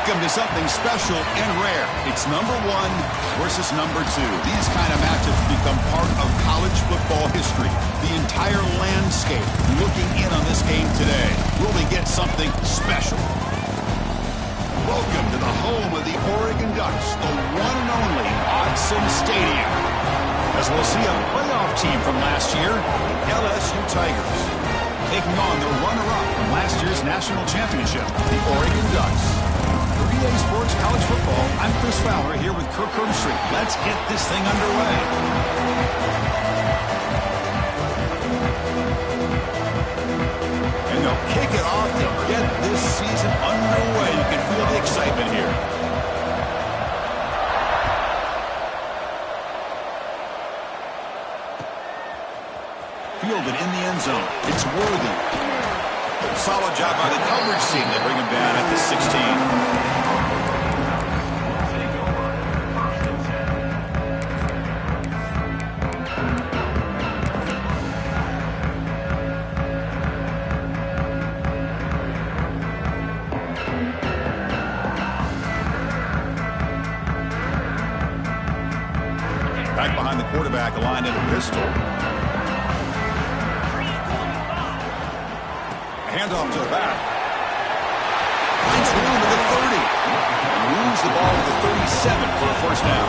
Welcome to something special and rare. It's number 1 versus number 2. These kind of matchups become part of college football history. The entire landscape looking in on this game today. Will we get something special? Welcome to the home of the Oregon Ducks, the one and only Autzen Stadium. As we'll see a playoff team from last year, the LSU Tigers, taking on the runner-up from last year's national championship, the Oregon Ducks. For EA Sports College Football, I'm Chris Fowler here with Kirk Herbstreit. Let's get this thing underway. And they'll kick it off to get this season underway. You can feel the excitement here. Fielded in the end zone. It's Worthy. Solid job by the coverage team. They bring him down at the 16. Back behind the quarterback, aligned in a pistol. Handoff to the back. Finds room to the 30. Moves the ball to the 37 for a first down.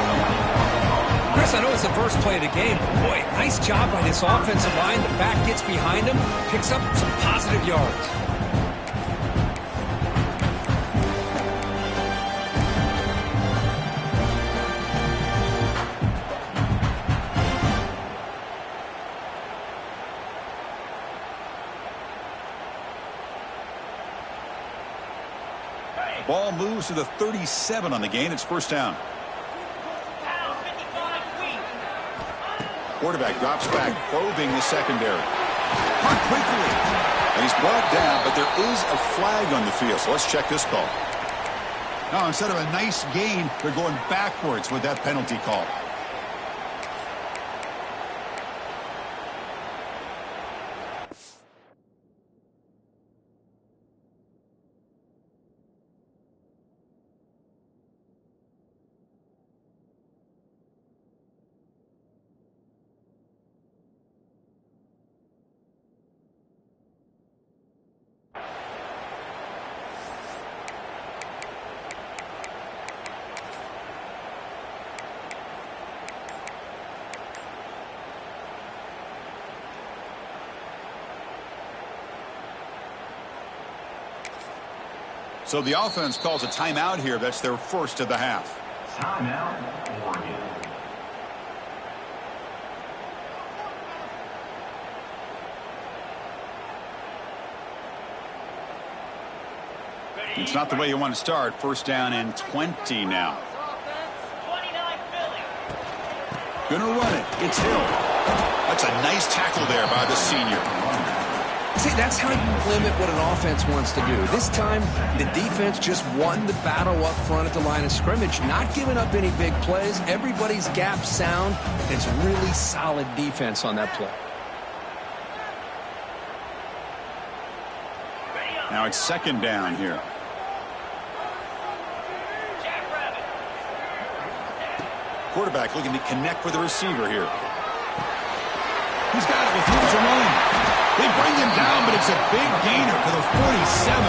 Chris, I know it's the first play of the game, but boy, nice job by this offensive line. The back gets behind him, picks up some positive yards. Ball moves to the 37 on the gain. It's first down. Quarterback drops back, probing the secondary. Caught quickly. And he's brought down, but there is a flag on the field. So let's check this call. Now, instead of a nice gain, they're going backwards with that penalty call. So the offense calls a timeout here. That's their first of the half. Timeout, Oregon. It's not the way you want to start. First down and 20 now. Gonna run it. It's Hill. That's a nice tackle there by the senior. See, that's how you limit what an offense wants to do. This time, the defense just won the battle up front at the line of scrimmage, not giving up any big plays. Everybody's gap sound. It's really solid defense on that play. Now it's second down here. Quarterback looking to connect with the receiver here. He's got it with room to run. They bring him down, but it's a big gainer for the 47.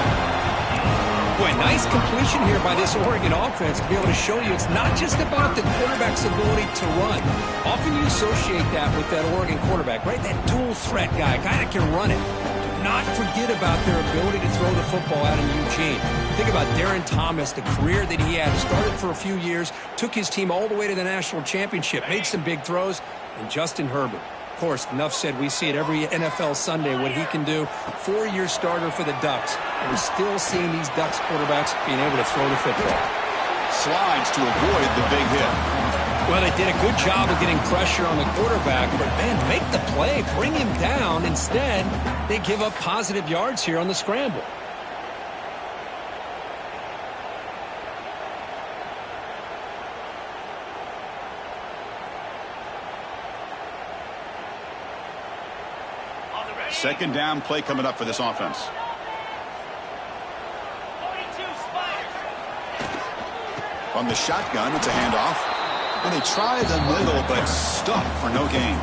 Boy, nice completion here by this Oregon offense to be able to show you it's not just about the quarterback's ability to run. Often you associate that with that Oregon quarterback, right? That dual threat guy that can run it. Do not forget about their ability to throw the football out in Eugene. Think about Darren Thomas, the career that he had. Started for a few years, took his team all the way to the national championship, made some big throws, and Justin Herbert. Of course, enough said, we see it every NFL Sunday what he can do. 4-year starter for the Ducks. And we're still seeing these Ducks quarterbacks being able to throw the football. Slides to avoid the big hit. Well, they did a good job of getting pressure on the quarterback, but man, make the play, bring him down. Instead, they give up positive yards here on the scramble. Second down play coming up for this offense. On the shotgun, it's a handoff. And they try the middle, but stuck for no gain.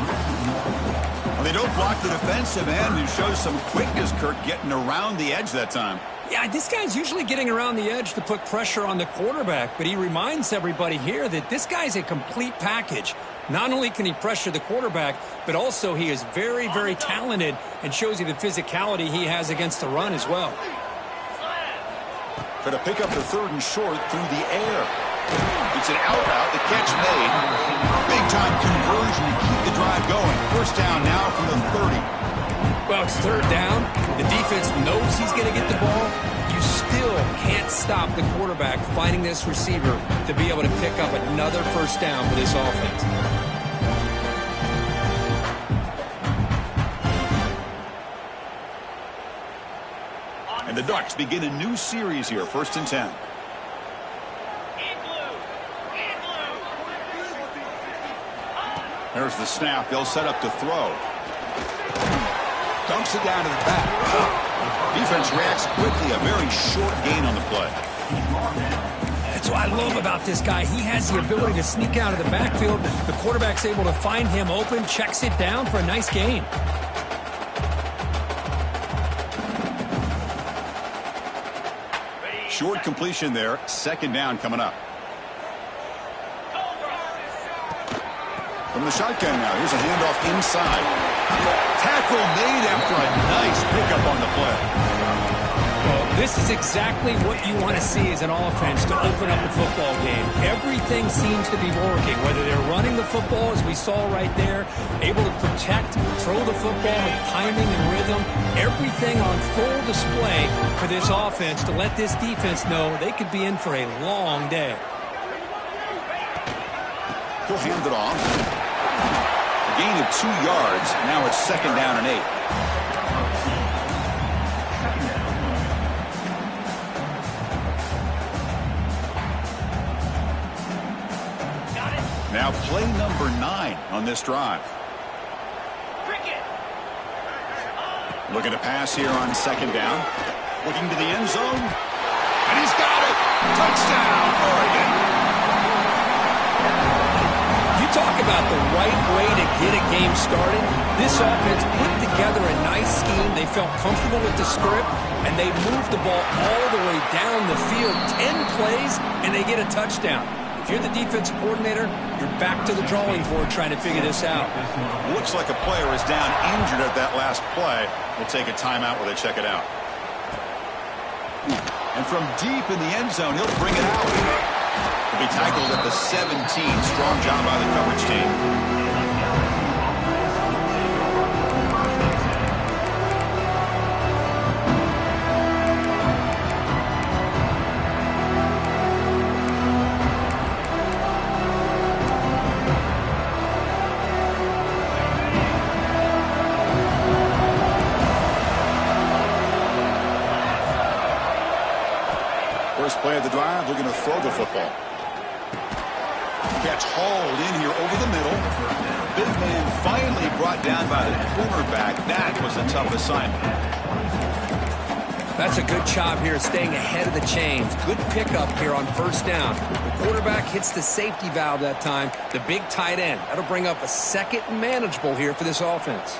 Well, they don't block the defensive end, who shows some quickness, Kirk, getting around the edge that time. Yeah, this guy's usually getting around the edge to put pressure on the quarterback, but he reminds everybody here that this guy's a complete package. Not only can he pressure the quarterback, but also he is very, very talented and shows you the physicality he has against the run as well. Going to pick up the 3rd and short through the air. It's an out route, the catch made. Big-time conversion to keep the drive going. First down now from the 30. Well, it's 3rd down. The defense knows he's going to get the ball. You still can't stop the quarterback finding this receiver to be able to pick up another first down for this offense. And the Ducks begin a new series here, 1st and 10. There's the snap. They'll set up to throw. Dumps it down to the back. Defense reacts quickly. A very short gain on the play. That's what I love about this guy. He has the ability to sneak out of the backfield. The quarterback's able to find him open, checks it down for a nice gain. Short completion there. 2nd down coming up. From the shotgun now. Here's a handoff inside. Tackle made after a nice pickup on the play. Well, this is exactly what you want to see as an offense to open up a football game. Everything seems to be working, whether they're running the football, as we saw right there, able to protect, throw the football with timing and rhythm, everything on full display for this offense to let this defense know they could be in for a long day. He'll hand it off. A gain of 2 yards. Now it's 2nd down and 8. Now play number 9 on this drive. Looking to pass here on 2nd down. Looking to the end zone. And he's got it. Touchdown, Oregon. Talk about the right way to get a game started. This offense put together a nice scheme. They felt comfortable with the script, and they moved the ball all the way down the field. 10 plays, and they get a touchdown. If you're the defensive coordinator, you're back to the drawing board trying to figure this out. Looks like a player is down injured at that last play. We'll take a timeout while they check it out. And from deep in the end zone, he'll bring it out. Will be tackled at the 17. Strong job by the coverage team. First play of the drive, they're going to throw the football. Catch hauled in here over the middle. Big man finally brought down by the cornerback. That was a tough assignment. That's a good job here staying ahead of the chains. Good pickup here on 1st down. The quarterback hits the safety valve that time. The big tight end. That'll bring up a 2nd manageable here for this offense.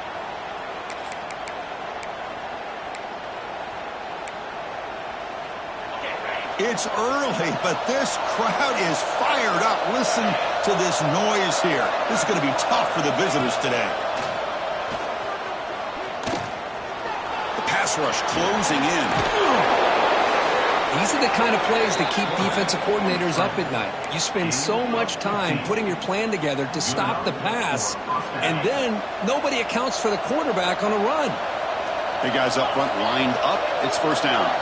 It's early, but this crowd is fired up. Listen to this noise here. This is going to be tough for the visitors today. The pass rush closing in. These are the kind of plays that keep defensive coordinators up at night. You spend so much time putting your plan together to stop the pass, and then nobody accounts for the quarterback on a run. Big guys up front lined up. It's 1st down.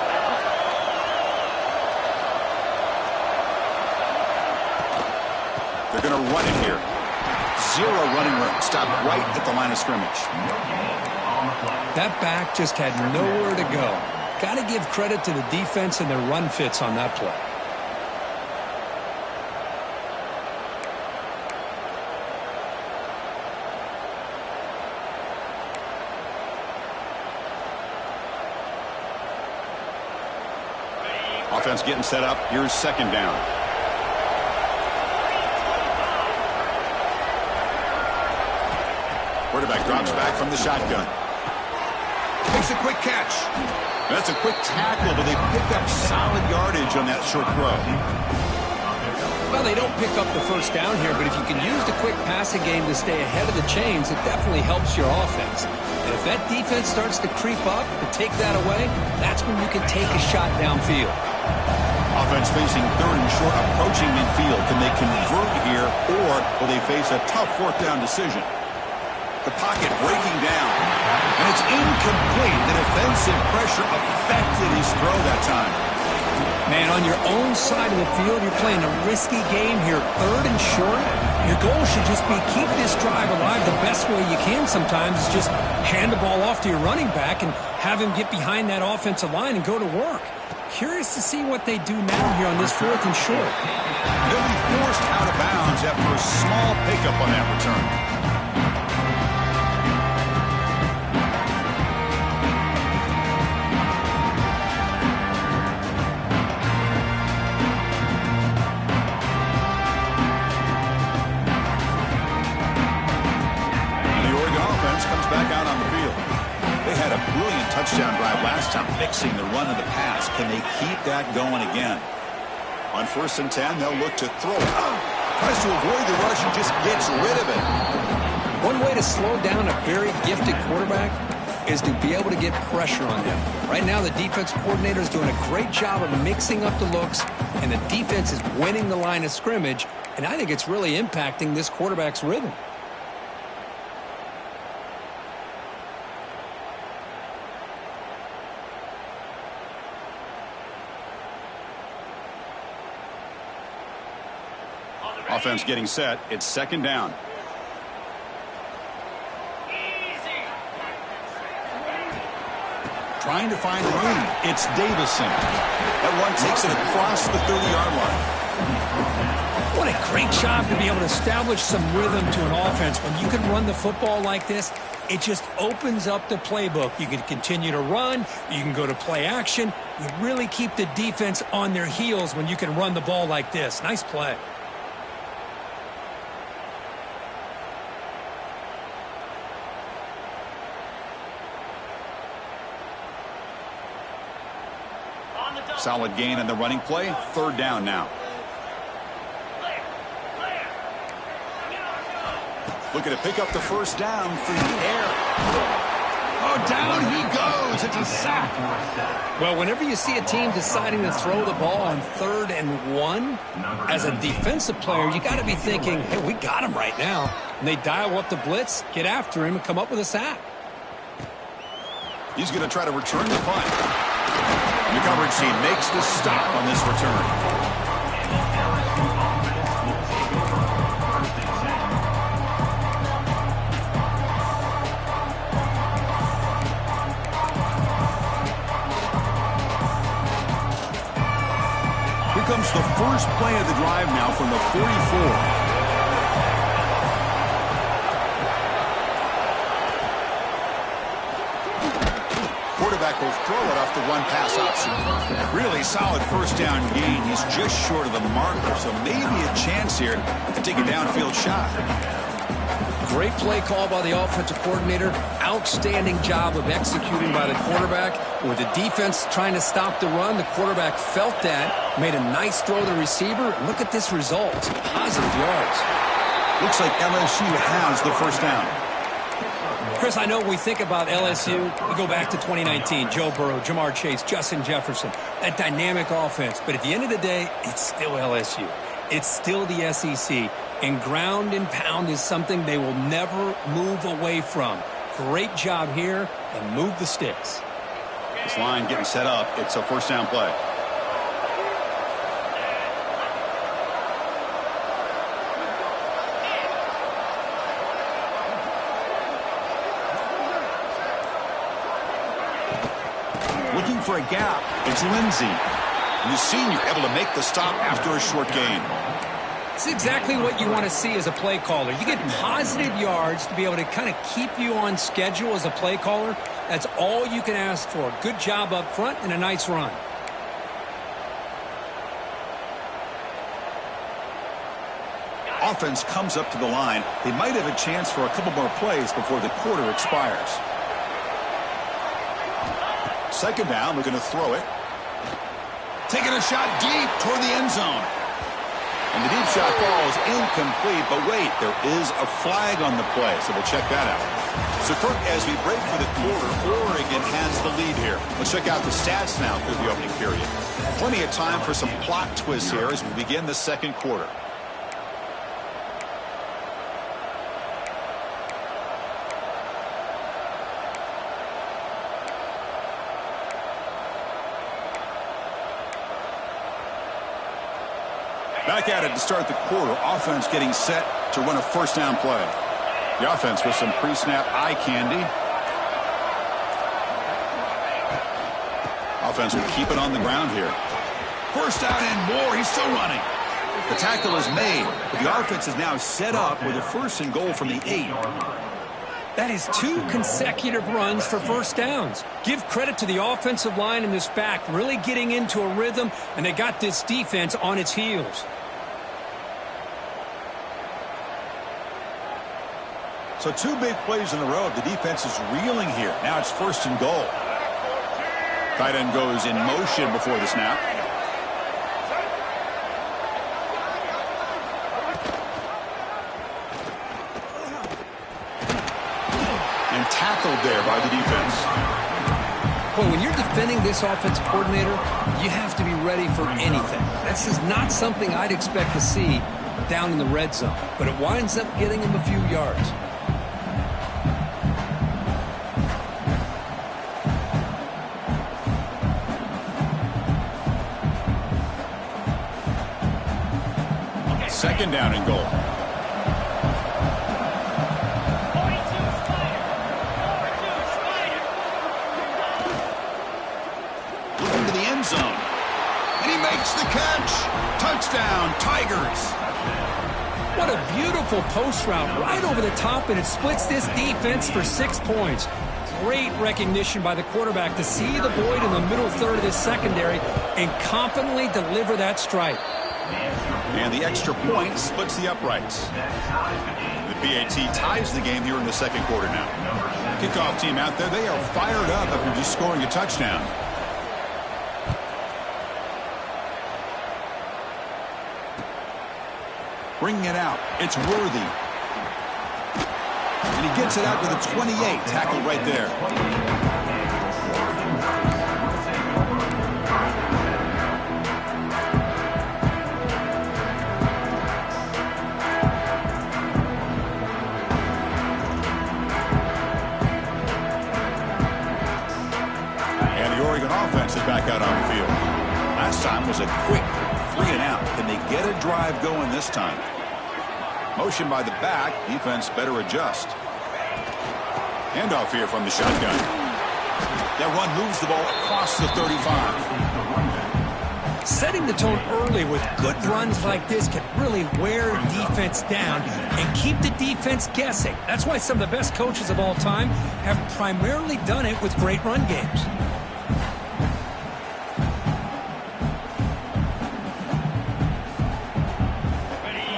They're going to run it here. 0 running room. Stop right at the line of scrimmage. That back just had nowhere to go. Got to give credit to the defense and their run fits on that play. Offense getting set up. Here's 2nd down. Quarterback drops back from the shotgun. Makes a quick catch. That's a quick tackle, but they pick up solid yardage on that short throw. Well, they don't pick up the first down here, but if you can use the quick passing game to stay ahead of the chains, it definitely helps your offense. And if that defense starts to creep up and take that away, that's when you can take a shot downfield. Offense facing third and short, approaching midfield. Can they convert here, or will they face a tough fourth down decision? The pocket breaking down, and it's incomplete. The defensive pressure affected his throw that time. Man, on your own side of the field, you're playing a risky game here. Third and short, your goal should just be keep this drive alive the best way you can sometimes. Is just hand the ball off to your running back and have him get behind that offensive line and go to work. Curious to see what they do now here on this fourth and short. They'll be forced out of bounds after a small pickup on that return. Touchdown drive last time, mixing the run and the pass. Can they keep that going again? On 1st and 10, they'll look to throw it. Tries to avoid the rush and just gets rid of it. One way to slow down a very gifted quarterback is to be able to get pressure on him. Right now, the defense coordinator is doing a great job of mixing up the looks, and the defense is winning the line of scrimmage, and I think it's really impacting this quarterback's rhythm. Offense getting set. It's 2nd down. Trying to find room. It's Davison. That one takes it across the 30-yard line. What a great job to be able to establish some rhythm to an offense. When you can run the football like this, it just opens up the playbook. You can continue to run. You can go to play action. You really keep the defense on their heels when you can run the ball like this. Nice play. Solid gain in the running play. 3rd down now. Looking to pick up the first down through the air. Oh, down he goes. It's a sack. Well, whenever you see a team deciding to throw the ball on 3rd and 1, as a defensive player, you got to be thinking, hey, we got him right now. And they dial up the blitz, get after him, and come up with a sack. He's going to try to return the punt. The coverage team makes the stop on this return. Here comes the first play of the drive now from the 44. Quarterback will throw it off the one-pass option. Really solid first down gain. He's just short of the marker, so maybe a chance here to take a downfield shot. Great play call by the offensive coordinator. Outstanding job of executing by the quarterback. With the defense trying to stop the run, the quarterback felt that, made a nice throw to the receiver. Look at this result. Positive yards. Looks like LSU has the first down. Chris, I know when we think about LSU, we go back to 2019, Joe Burrow, Jamar Chase, Justin Jefferson, that dynamic offense. But at the end of the day, it's still LSU. It's still the SEC. And ground and pound is something they will never move away from. Great job here, and move the sticks. This line getting set up. It's a first down play. Looking for a gap. It's Lindsey. The senior able to make the stop after a short gain. It's exactly what you want to see as a play caller. You get positive yards to be able to kind of keep you on schedule as a play caller. That's all you can ask for. Good job up front and a nice run. offense comes up to the line, they might have a chance for a couple more plays before the quarter expires. Second down, they're going to throw it. Taking a shot deep toward the end zone. And the deep shot falls incomplete, but wait, there is a flag on the play, so we'll check that out. So, Kirk, as we break for the quarter, Oregon has the lead here. Let's check out the stats now through the opening period. Plenty of time for some plot twists here as we begin the second quarter. Back at it to start the quarter. Offense getting set to run a first down play. The offense with some pre-snap eye candy. Offense will keep it on the ground here. First down and more. He's still running. The tackle is made, but the offense is now set up with a first and goal from the 8. That is 2 consecutive runs for first downs. Give credit to the offensive line and this back really getting into a rhythm, and they got this defense on its heels. So 2 big plays in a row. The defense is reeling here. Now it's first and goal. Tight end goes in motion before the snap. And tackled there by the defense. Well, when you're defending this offensive coordinator, you have to be ready for anything. This is not something I'd expect to see down in the red zone, but it winds up getting him a few yards. Second down and goal. Looking to the end zone. And he makes the catch. Touchdown, Tigers. What a beautiful post route right over the top, and it splits this defense for 6 points. Great recognition by the quarterback to see the void in the middle third of this secondary and confidently deliver that strike. And the extra point splits the uprights. The PAT ties the game here in the second quarter now. Kickoff team out there, they are fired up after just scoring a touchdown. Bringing it out, it's Worthy. And he gets it out to the 28, tackle right there. Back out on the field. Last time was a quick 3 and out. Can they get a drive going this time? Motion by the back. Defense better adjust. Handoff here from the shotgun. That run moves the ball across the 35. Setting the tone early with good runs like this can really wear defense down and keep the defense guessing. That's why some of the best coaches of all time have primarily done it with great run games.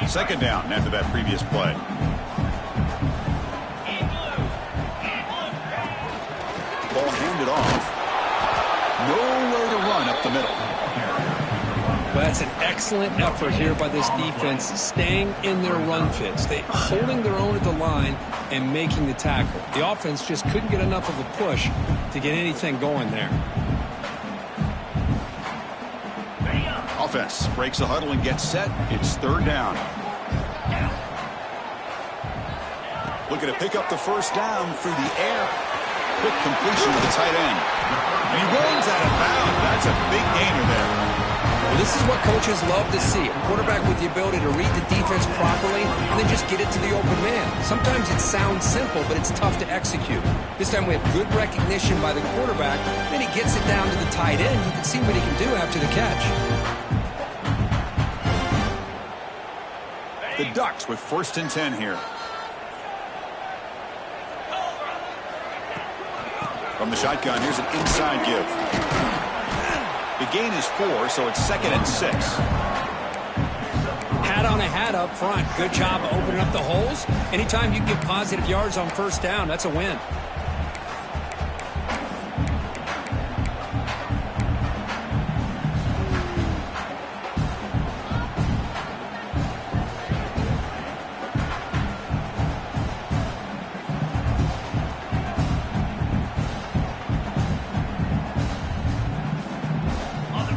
Second down after that previous play. Ball handed off. Nowhere to run up the middle. Well, that's an excellent effort here by this defense, staying in their run fits. They holding their own at the line and making the tackle. The offense just couldn't get enough of a push to get anything going there. Offense breaks the huddle and gets set. It's third down. Looking to pick up the first down through the air. Quick completion to the tight end. And he rolls out of bounds. That's a big gainer there. Well, this is what coaches love to see. A quarterback with the ability to read the defense properly and then just get it to the open man. Sometimes it sounds simple, but it's tough to execute. This time we have good recognition by the quarterback. Then he gets it down to the tight end. You can see what he can do after the catch. The Ducks with first and 10 here. From the shotgun, here's an inside give. The gain is 4, so it's second and 6. Hat crown a hat up front. Good job of opening up the holes. Anytime you can get positive yards on first down, that's a win.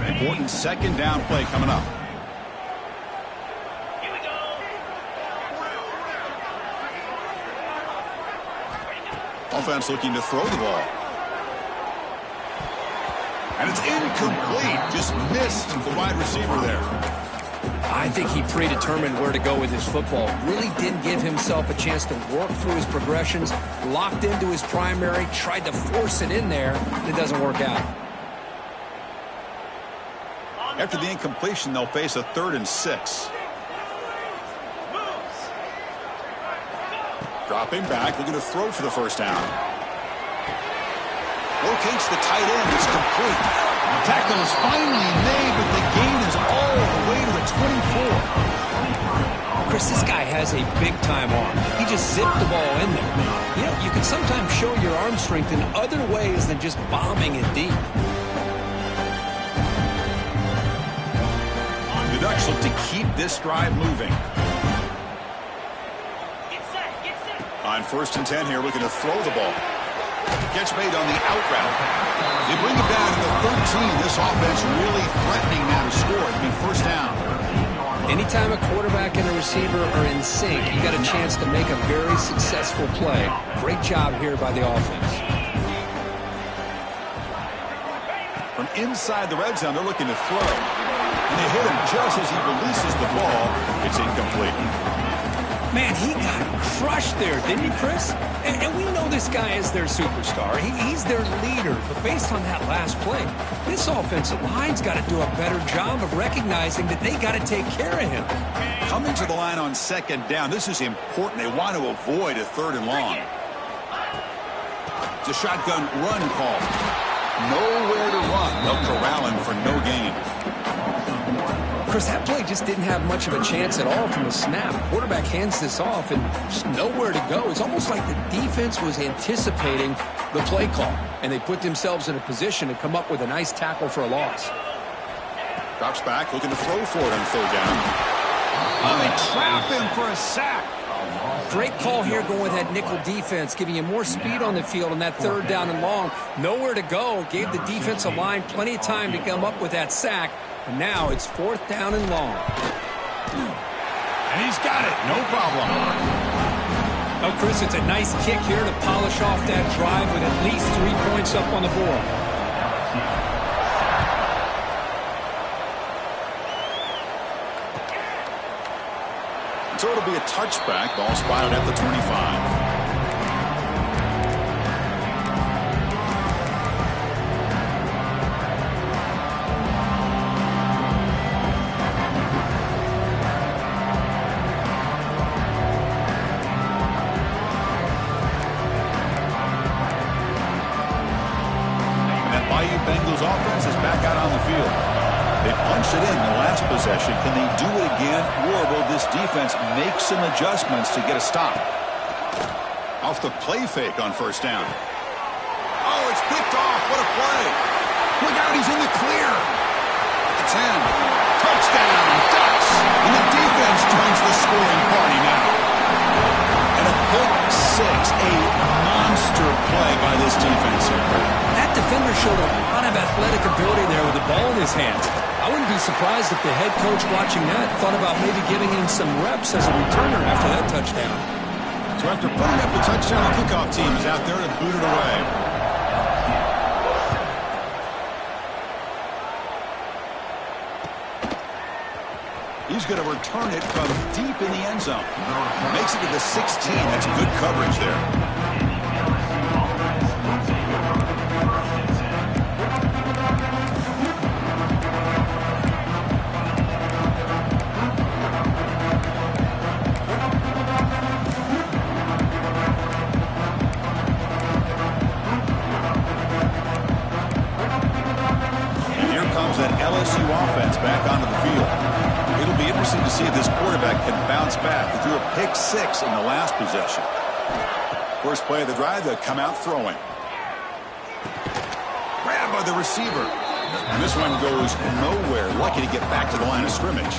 Important second down play coming up. Here we go. Offense looking to throw the ball. And it's incomplete. Just missed the wide receiver there. I think he predetermined where to go with his football. Really didn't give himself a chance to work through his progressions. Locked into his primary, tried to force it in there. It doesn't work out. After the incompletion, they'll face a 3rd and 6. Dropping back, looking to throw for the first down. Locates the tight end. It's complete. The tackle is finally made, but the gain is all the way to the 24. Chris, this guy has a big-time arm. He just zipped the ball in there. You know, you can sometimes show your arm strength in other ways than just bombing it deep. The Ducks look to keep this drive moving. Get set, get set. On 1st and 10 here, looking to throw the ball. Catch made on the out route. They bring it down to the 13. This offense really threatening now to score. It'll be first down. Anytime a quarterback and a receiver are in sync, you got a chance to make a very successful play. Great job here by the offense. From inside the red zone, they're looking to throw. And they hit him just as he releases the ball. It's incomplete. Man, he got crushed there, didn't he, Chris? And we know this guy is their superstar. He's their leader. But based on that last play, this offensive line's got to do a better job of recognizing that they got to take care of him. Coming to the line on 2nd down. This is important. They want to avoid a 3rd and long. It's a shotgun run call. Nowhere to run. They'll corral him for no gain. Chris, that play just didn't have much of a chance at all from the snap. Quarterback hands this off and just nowhere to go. It's almost like the defense was anticipating the play call, and they put themselves in a position to come up with a nice tackle for a loss. Drops back, looking to throw for it on 3rd down. Oh, they trap him for a sack. Great call here going with that nickel defense, giving you more speed on the field on that 3rd down and long. Nowhere to go. Gave the defensive line plenty of time to come up with that sack. And now it's 4th down and long. And he's got it. No problem. Oh, Chris, it's a nice kick here to polish off that drive with at least 3 points up on the board. So it'll be a touchback. Ball spotted at the 25. Bengals offense is back out on the field. They punched it in the last possession. Can they do it again, or will this defense make some adjustments to get a stop? Off the play fake on 1st down. Oh, it's picked off. What a play. Look out, he's in the clear. It's in. Touchdown, Ducks. And the defense joins the scoring party now. And a pick 6, a monster play by this defense here. That defender showed a lot of athletic ability there with the ball in his hands. I wouldn't be surprised if the head coach watching that thought about maybe giving him some reps as a returner after that touchdown. So after putting up the touchdown, the kickoff team is out there to boot it away. He's going to return it from deep in the end zone. Makes it to the 16. That's good coverage there. LSU offense back onto the field. It'll be interesting interesting to see if this quarterback can bounce back. He threw a pick-6 in the last possession. First play of the drive, they'll come out throwing. Grabbed by the receiver. And this one goes nowhere. Lucky to get back to the line of scrimmage.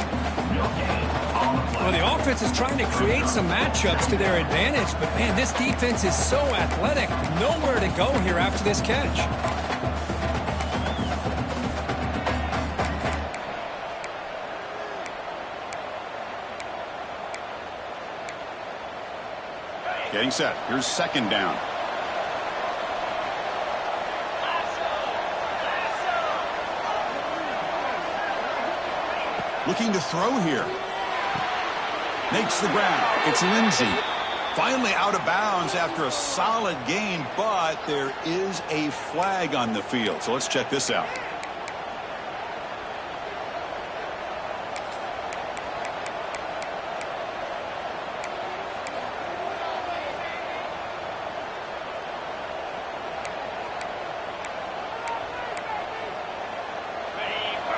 Well, the offense is trying to create some matchups to their advantage, but, man, this defense is so athletic. Nowhere to go here after this catch. Getting set. Here's second down. Looking to throw here. Makes the grab. It's Lindsey. Finally out of bounds after a solid gain, but there is a flag on the field. So let's check this out.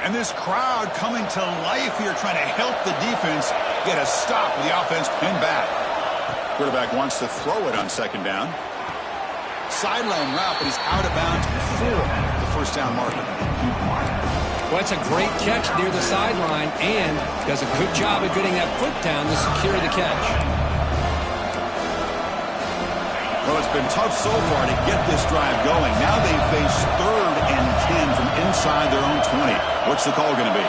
And this crowd coming to life here, trying to help the defense get a stop with the offense pinned back. Quarterback wants to throw it on second down. Sideline route, but he's out of bounds before the first down marker. Well, that's a great catch near the sideline and does a good job of getting that foot down to secure the catch. Well, it's been tough so far to get this drive going. Now they face 3rd and 10 from inside their own 20. What's the call going to be?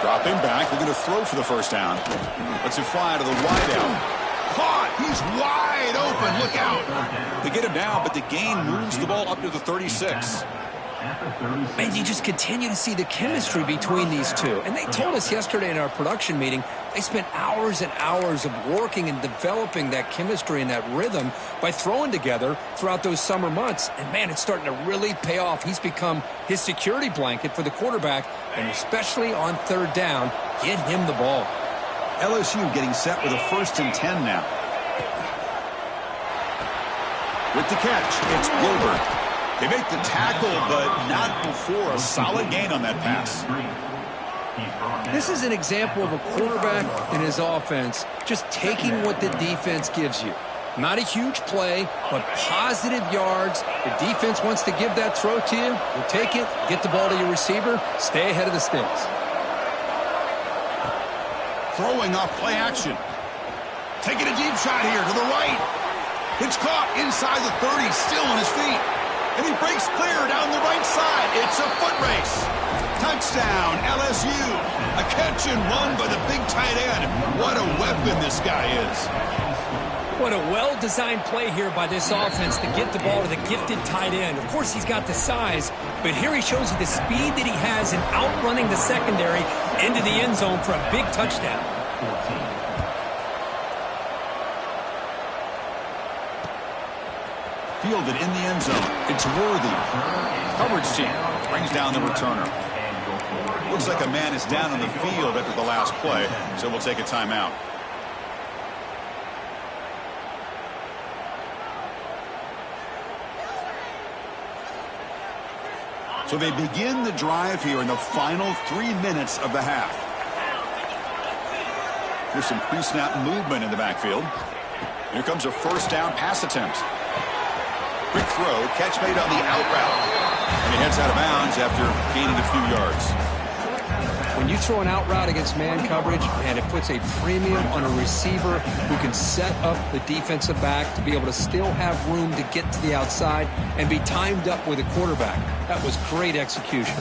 Dropping back. They're going to throw for the first down. Let's it fly to the wideout. Caught. He's wide open. Look out. They get him down, but the gain moves the ball up to the 36. And you just continue to see the chemistry between these two. And they told us yesterday in our production meeting, they spent hours and hours of working and developing that chemistry and that rhythm by throwing together throughout those summer months. And, man, it's starting to really pay off. He's become his security blanket for the quarterback, and especially on third down, get him the ball. LSU getting set with a 1st and 10 now. With the catch, it's Gilbert. They make the tackle, but not before a solid gain on that pass. This is an example of a quarterback and his offense just taking what the defense gives you. Not a huge play, but positive yards. The defense wants to give that throw to you. You take it, get the ball to your receiver, stay ahead of the sticks. Throwing off play action. Taking a deep shot here to the right. It's caught inside the 30, still on his feet. And he breaks clear down the right side. It's a foot race. Touchdown, LSU. A catch and run by the big tight end. What a weapon this guy is. What a well-designed play here by this offense to get the ball to the gifted tight end. Of course, he's got the size, but here he shows you the speed that he has in outrunning the secondary into the end zone for a big touchdown. Fielded in the end zone. It's Worthy. Coverage team brings down the returner. Looks like a man is down on the field after the last play, so we'll take a timeout. So they begin the drive here in the final 3 minutes of the half. There's some pre-snap movement in the backfield. Here comes a first down pass attempt. Quick throw, catch made on the out route. And he heads out of bounds after gaining a few yards. When you throw an out route against man coverage, and it puts a premium on a receiver who can set up the defensive back to be able to still have room to get to the outside and be timed up with a quarterback. That was great execution.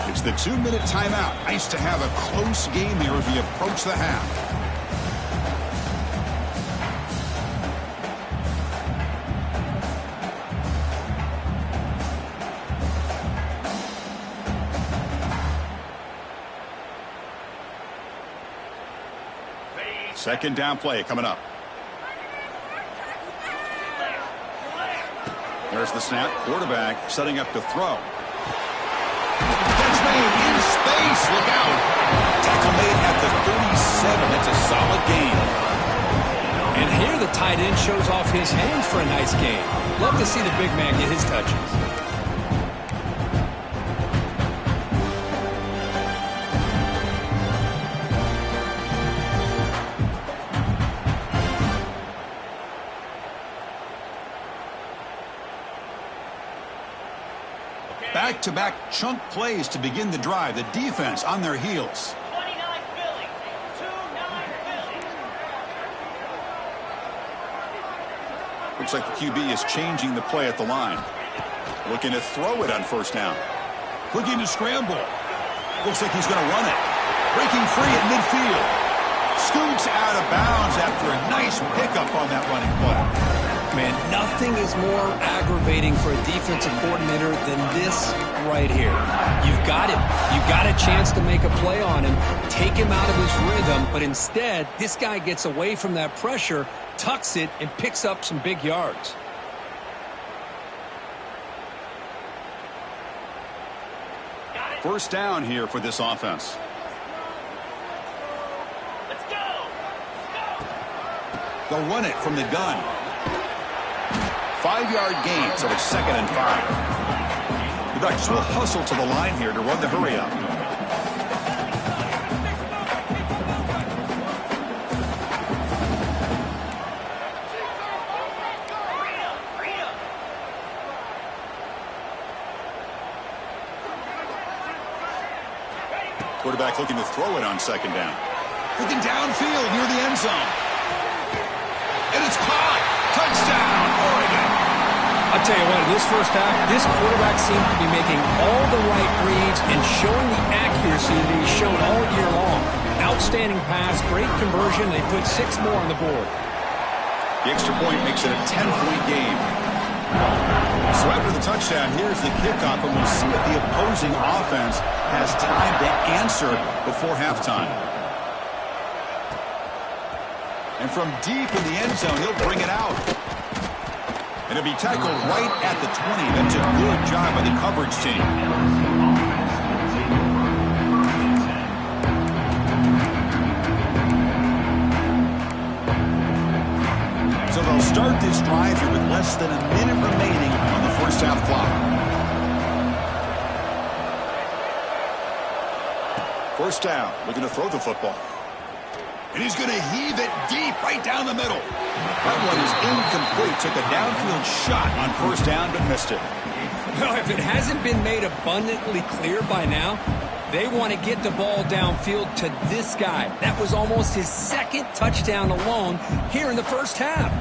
It's the 2-minute timeout. Nice to have a close game here as we approach the half. Second down play coming up. There's the snap. Quarterback setting up to throw. Catch made in space. Look out. Tackle made at the 37. That's a solid gain. And here the tight end shows off his hands for a nice game. Love to see the big man get his touches. Back-to-back chunk plays to begin the drive. The defense on their heels. 29 Philly. 2-9 Philly. Looks like the QB is changing the play at the line. Looking to throw it on first down. Looking to scramble. Looks like he's going to run it. Breaking free at midfield. Scoots out of bounds after a nice pickup on that running play. Man, nothing is more aggravating for a defensive coordinator than this right here. You've got him. You've got a chance to make a play on him, take him out of his rhythm, but instead, this guy gets away from that pressure, tucks it, and picks up some big yards. First down here for this offense. Let's go. They'll run it from the gun. 5-yard gain, so it's 2nd and 5. The Ducks will hustle to the line here to run the hurry up. Quarterback looking to throw it on 2nd down. Looking downfield near the end zone. And it's caught. Touchdown, Oregon. I'll tell you what, in this first half, this quarterback seemed to be making all the right reads and showing the accuracy that he's shown all year long. Outstanding pass, great conversion. They put 6 more on the board. The extra point makes it a 10-point game. So after the touchdown, here's the kickoff, and we'll see if the opposing offense has time to answer before halftime. And from deep in the end zone, he'll bring it out. And it'll be tackled right at the 20. That's a good job by the coverage team. So they'll start this drive here with less than a minute remaining on the first half clock. First down, looking to throw the football. And he's going to heave it deep right down the middle. That one is incomplete. Took a downfield shot on first down, but missed it. Well, if it hasn't been made abundantly clear by now, they want to get the ball downfield to this guy. That was almost his 2nd touchdown alone here in the first half.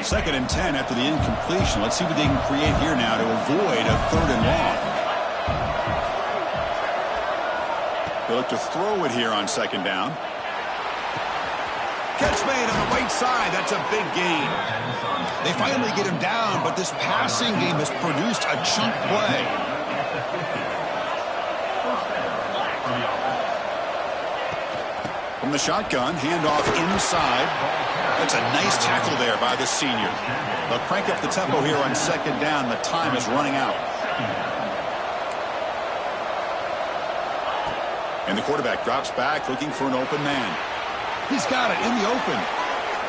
Second and 10 after the incompletion. Let's see what they can create here now to avoid a 3rd and long. They look to throw it here on 2nd down. Catch made on the right side. That's a big gain. They finally get him down, but this passing game has produced a chunk play. From the shotgun, handoff inside. That's a nice tackle there by the senior. They'll crank up the tempo here on 2nd down. The time is running out. And the quarterback drops back looking for an open man. He's got it in the open.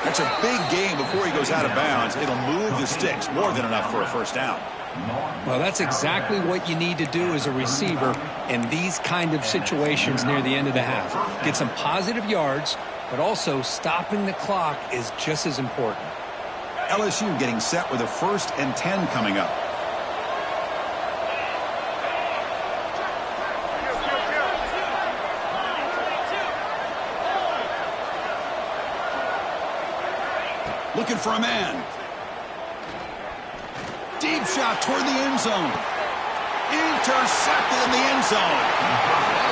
That's a big gain before he goes out of bounds. It'll move the sticks, more than enough for a first down. Well, that's exactly what you need to do as a receiver in these kind of situations near the end of the half. Get some positive yards, but also stopping the clock is just as important. LSU getting set with a 1st and 10 coming up. Looking for a man. Deep shot toward the end zone. Intercepted in the end zone.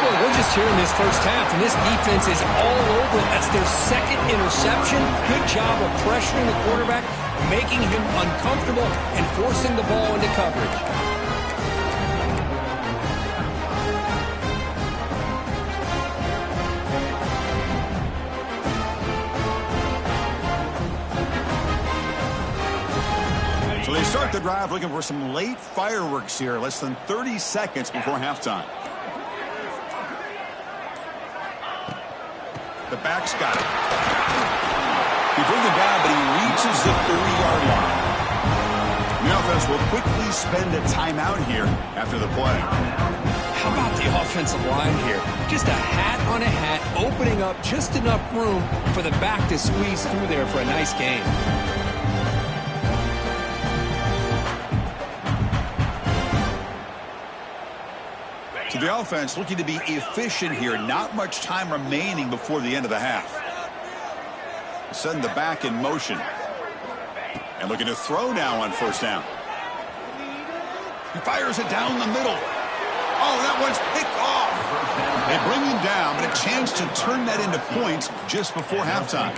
Well, we're just here in this first half, and this defense is all over it. That's their 2nd interception. Good job of pressuring the quarterback, making him uncomfortable, and forcing the ball into coverage. So they start the drive looking for some late fireworks here, less than 30 seconds before halftime. The back's got it. He brings it down, but he reaches the 30-yard line. The offense will quickly spend a timeout here after the play. How about the offensive line here? Just a hat on a hat, opening up just enough room for the back to squeeze through there for a nice gain. So the offense looking to be efficient here. Not much time remaining before the end of the half. Send the back in motion. And looking to throw now on first down. He fires it down the middle. Oh, that one's picked off. They bring him down, but a chance to turn that into points just before halftime.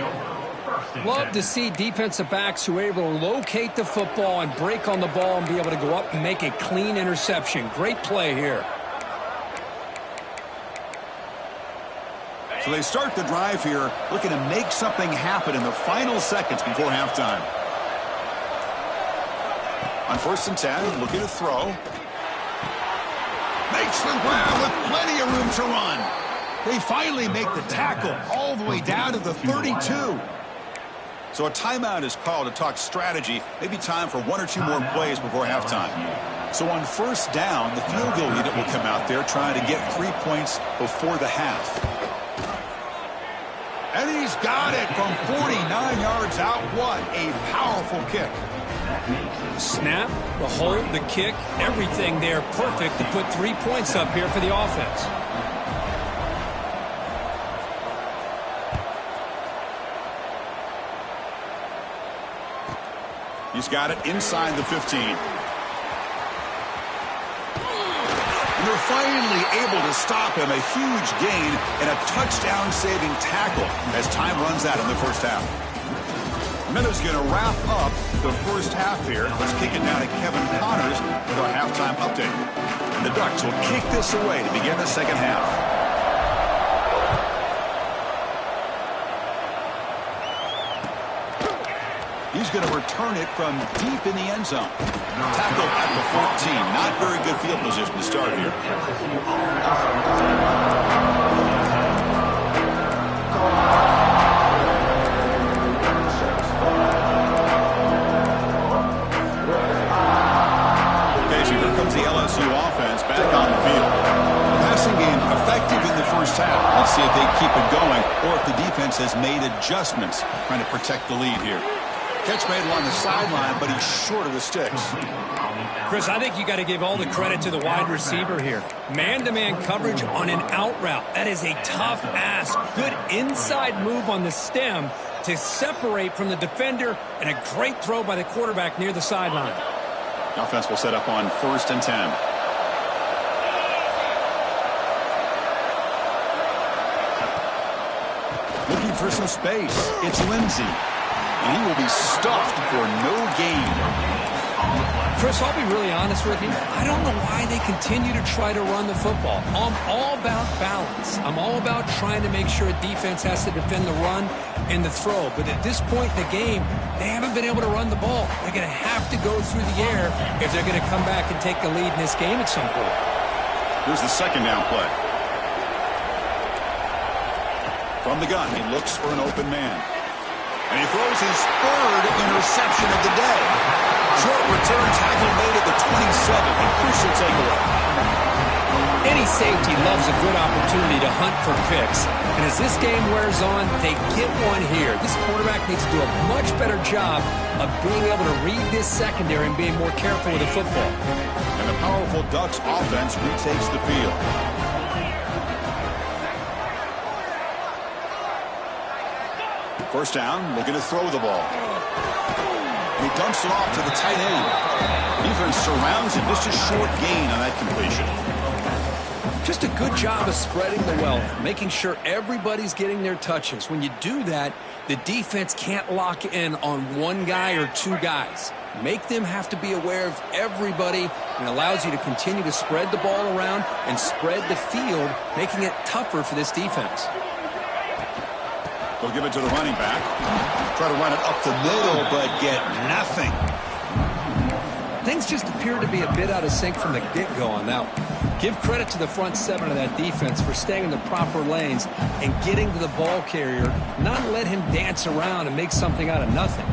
Love to see defensive backs who are able to locate the football and break on the ball and be able to go up and make a clean interception. Great play here. So they start the drive here, looking to make something happen in the final seconds before halftime. On first and 10, looking to throw. Makes the grab with plenty of room to run. They finally make the tackle all the way down to the 32. So a timeout is called to talk strategy. Maybe time for one or two more plays before halftime. So on first down, the field goal unit will come out there trying to get 3 points before the half. And he's got it from 49 yards out. What a powerful kick. The snap, the hold, the kick, everything there perfect to put 3 points up here for the offense. He's got it inside the 15. And they're finally able to stop him. A huge gain and a touchdown-saving tackle as time runs out in the first half. Minutes going to wrap up the first half here. Let's kick it down to Kevin Connors with our halftime update. And the Ducks will kick this away to begin the second half. He's going to return it from deep in the end zone. Tackle at the 14. Not very good field position to start here. Okay, so here comes the LSU offense back on the field. The passing game effective in the first half. Let's see if they keep it going or if the defense has made adjustments trying to protect the lead here. Catch made along the sideline, but he's short of the sticks. Chris, I think you got to give all the credit to the wide receiver here. Man-to-man coverage on an out route. That is a tough ask. Good inside move on the stem to separate from the defender, and a great throw by the quarterback near the sideline. Offense will set up on first and 10. Looking for some space. It's Lindsey. And he will be stuffed for no gain. Chris, I'll be really honest with you. I don't know why they continue to try to run the football. I'm all about balance. I'm all about trying to make sure a defense has to defend the run and the throw. But at this point in the game, they haven't been able to run the ball. They're going to have to go through the air if they're going to come back and take the lead in this game at some point. Here's the second down play. From the gun, he looks for an open man. And he throws his third interception of the day. Short return tackle made at the 27. A crucial takeaway. Any safety loves a good opportunity to hunt for picks. And as this game wears on, they get one here. This quarterback needs to do a much better job of being able to read this secondary and being more careful with the football. And the powerful Ducks offense retakes the field. First down, looking to throw the ball. He dumps it off to the tight end. Defense surrounds him. Just a short gain on that completion. Just a good job of spreading the wealth, making sure everybody's getting their touches. When you do that, the defense can't lock in on one guy or two guys. Make them have to be aware of everybody, and allows you to continue to spread the ball around and spread the field, making it tougher for this defense. They'll give it to the running back. Try to run it up the middle, but get nothing. Things just appear to be a bit out of sync from the get-go on that one. Give credit to the front seven of that defense for staying in the proper lanes and getting to the ball carrier, not let him dance around and make something out of nothing.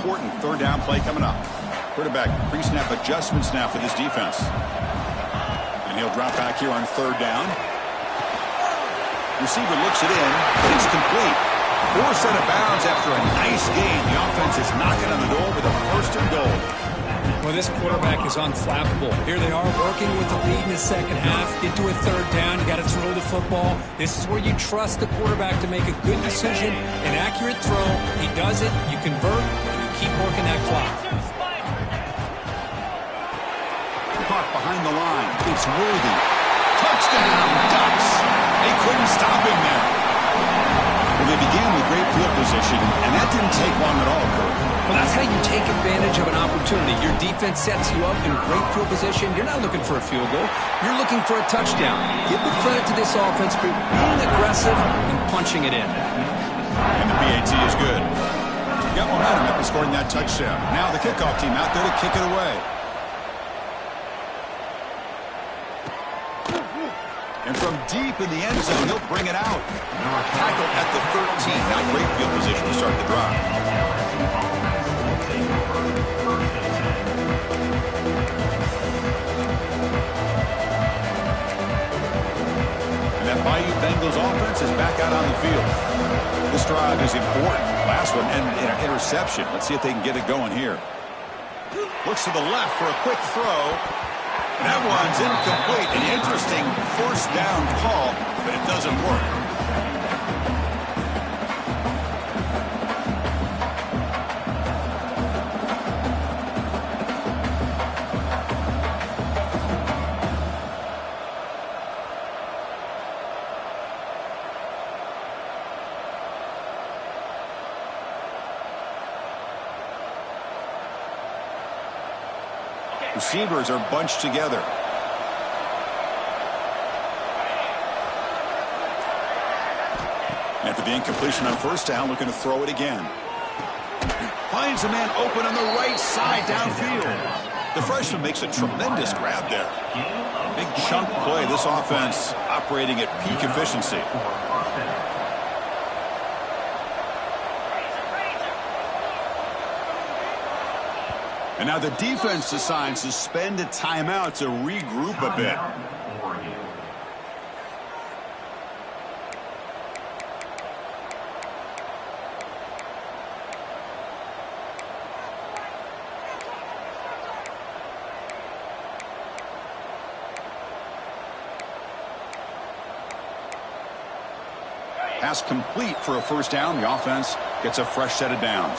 important third down play coming up. Quarterback pre-snap adjustments now for this defense. And he'll drop back here on third down. Receiver looks it in, but it's complete. 4 set of bounds after a nice game. The offense is knocking on the door with a first and goal. Well, this quarterback is unflappable. Here they are working with the lead in the second half. Get to a third down. You got to throw the football. This is where you trust the quarterback to make a good decision, an accurate throw. He does it. You convert, and you keep working that clock. Caught behind the line. It's Worthy. Touchdown, Ducks. They couldn't stop him there. Well, they began with great field position, and that didn't take long at all, Kurt. Well, that's how you take advantage of an opportunity. Your defense sets you up in great field position. You're not looking for a field goal. You're looking for a touchdown. Give the credit to this offense for being aggressive and punching it in. And the PAT is good. Got momentum after scoring that touchdown. Now the kickoff team out there to kick it away. And from deep in the end zone, he'll bring it out. Tackled at the 13. Now great field position to start the drive. And that Bayou Bengals offense is back out on the field. This drive is important. Last one, and an interception. Let's see if they can get it going here. Looks to the left for a quick throw. And that one's incomplete. An interesting first down call, but it doesn't work. Receivers are bunched together. After the incompletion on first down, looking to throw it again. Finds a man open on the right side downfield. The freshman makes a tremendous grab there. Big chunk play. This offense operating at peak efficiency. And now the defense decides to spend a timeout to regroup a bit. Pass complete for a first down. The offense gets a fresh set of downs.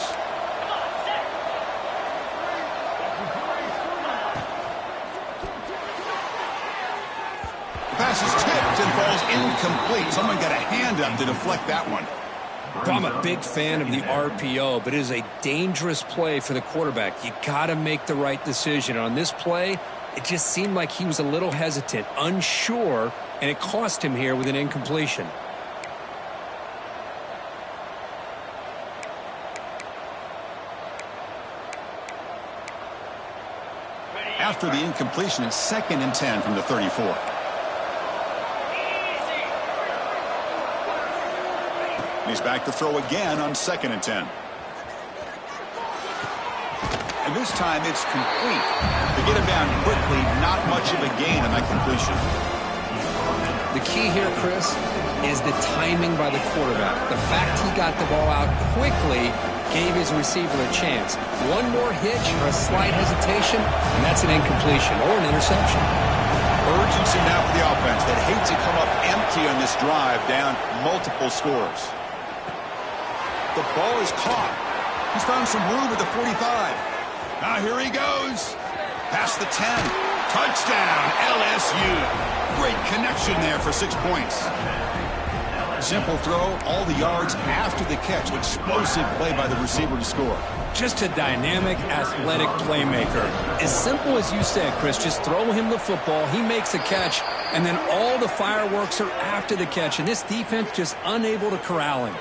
Pass is tipped and falls incomplete. Someone got a hand up to deflect that one. I'm a big fan of the RPO, but it is a dangerous play for the quarterback. You got to make the right decision. On this play, it just seemed like he was a little hesitant, unsure, and it cost him here with an incompletion. After the incompletion, it's 2nd and 10 from the 34. He's back to throw again on 2nd and 10. And this time it's complete. They get him down quickly, not much of a gain on that completion. The key here, Chris, is the timing by the quarterback. The fact he got the ball out quickly gave his receiver a chance. One more hitch or a slight hesitation, and that's an incompletion or an interception. Urgency now for the offense that hate to come up empty on this drive, down multiple scores. The ball is caught. He's found some room at the 45. Now here he goes. Past the 10. Touchdown, LSU. Great connection there for 6 points. Simple throw, all the yards after the catch. Explosive play by the receiver to score. Just a dynamic, athletic playmaker. As simple as you said, Chris, just throw him the football, he makes a catch, and then all the fireworks are after the catch, and this defense just unable to corral him.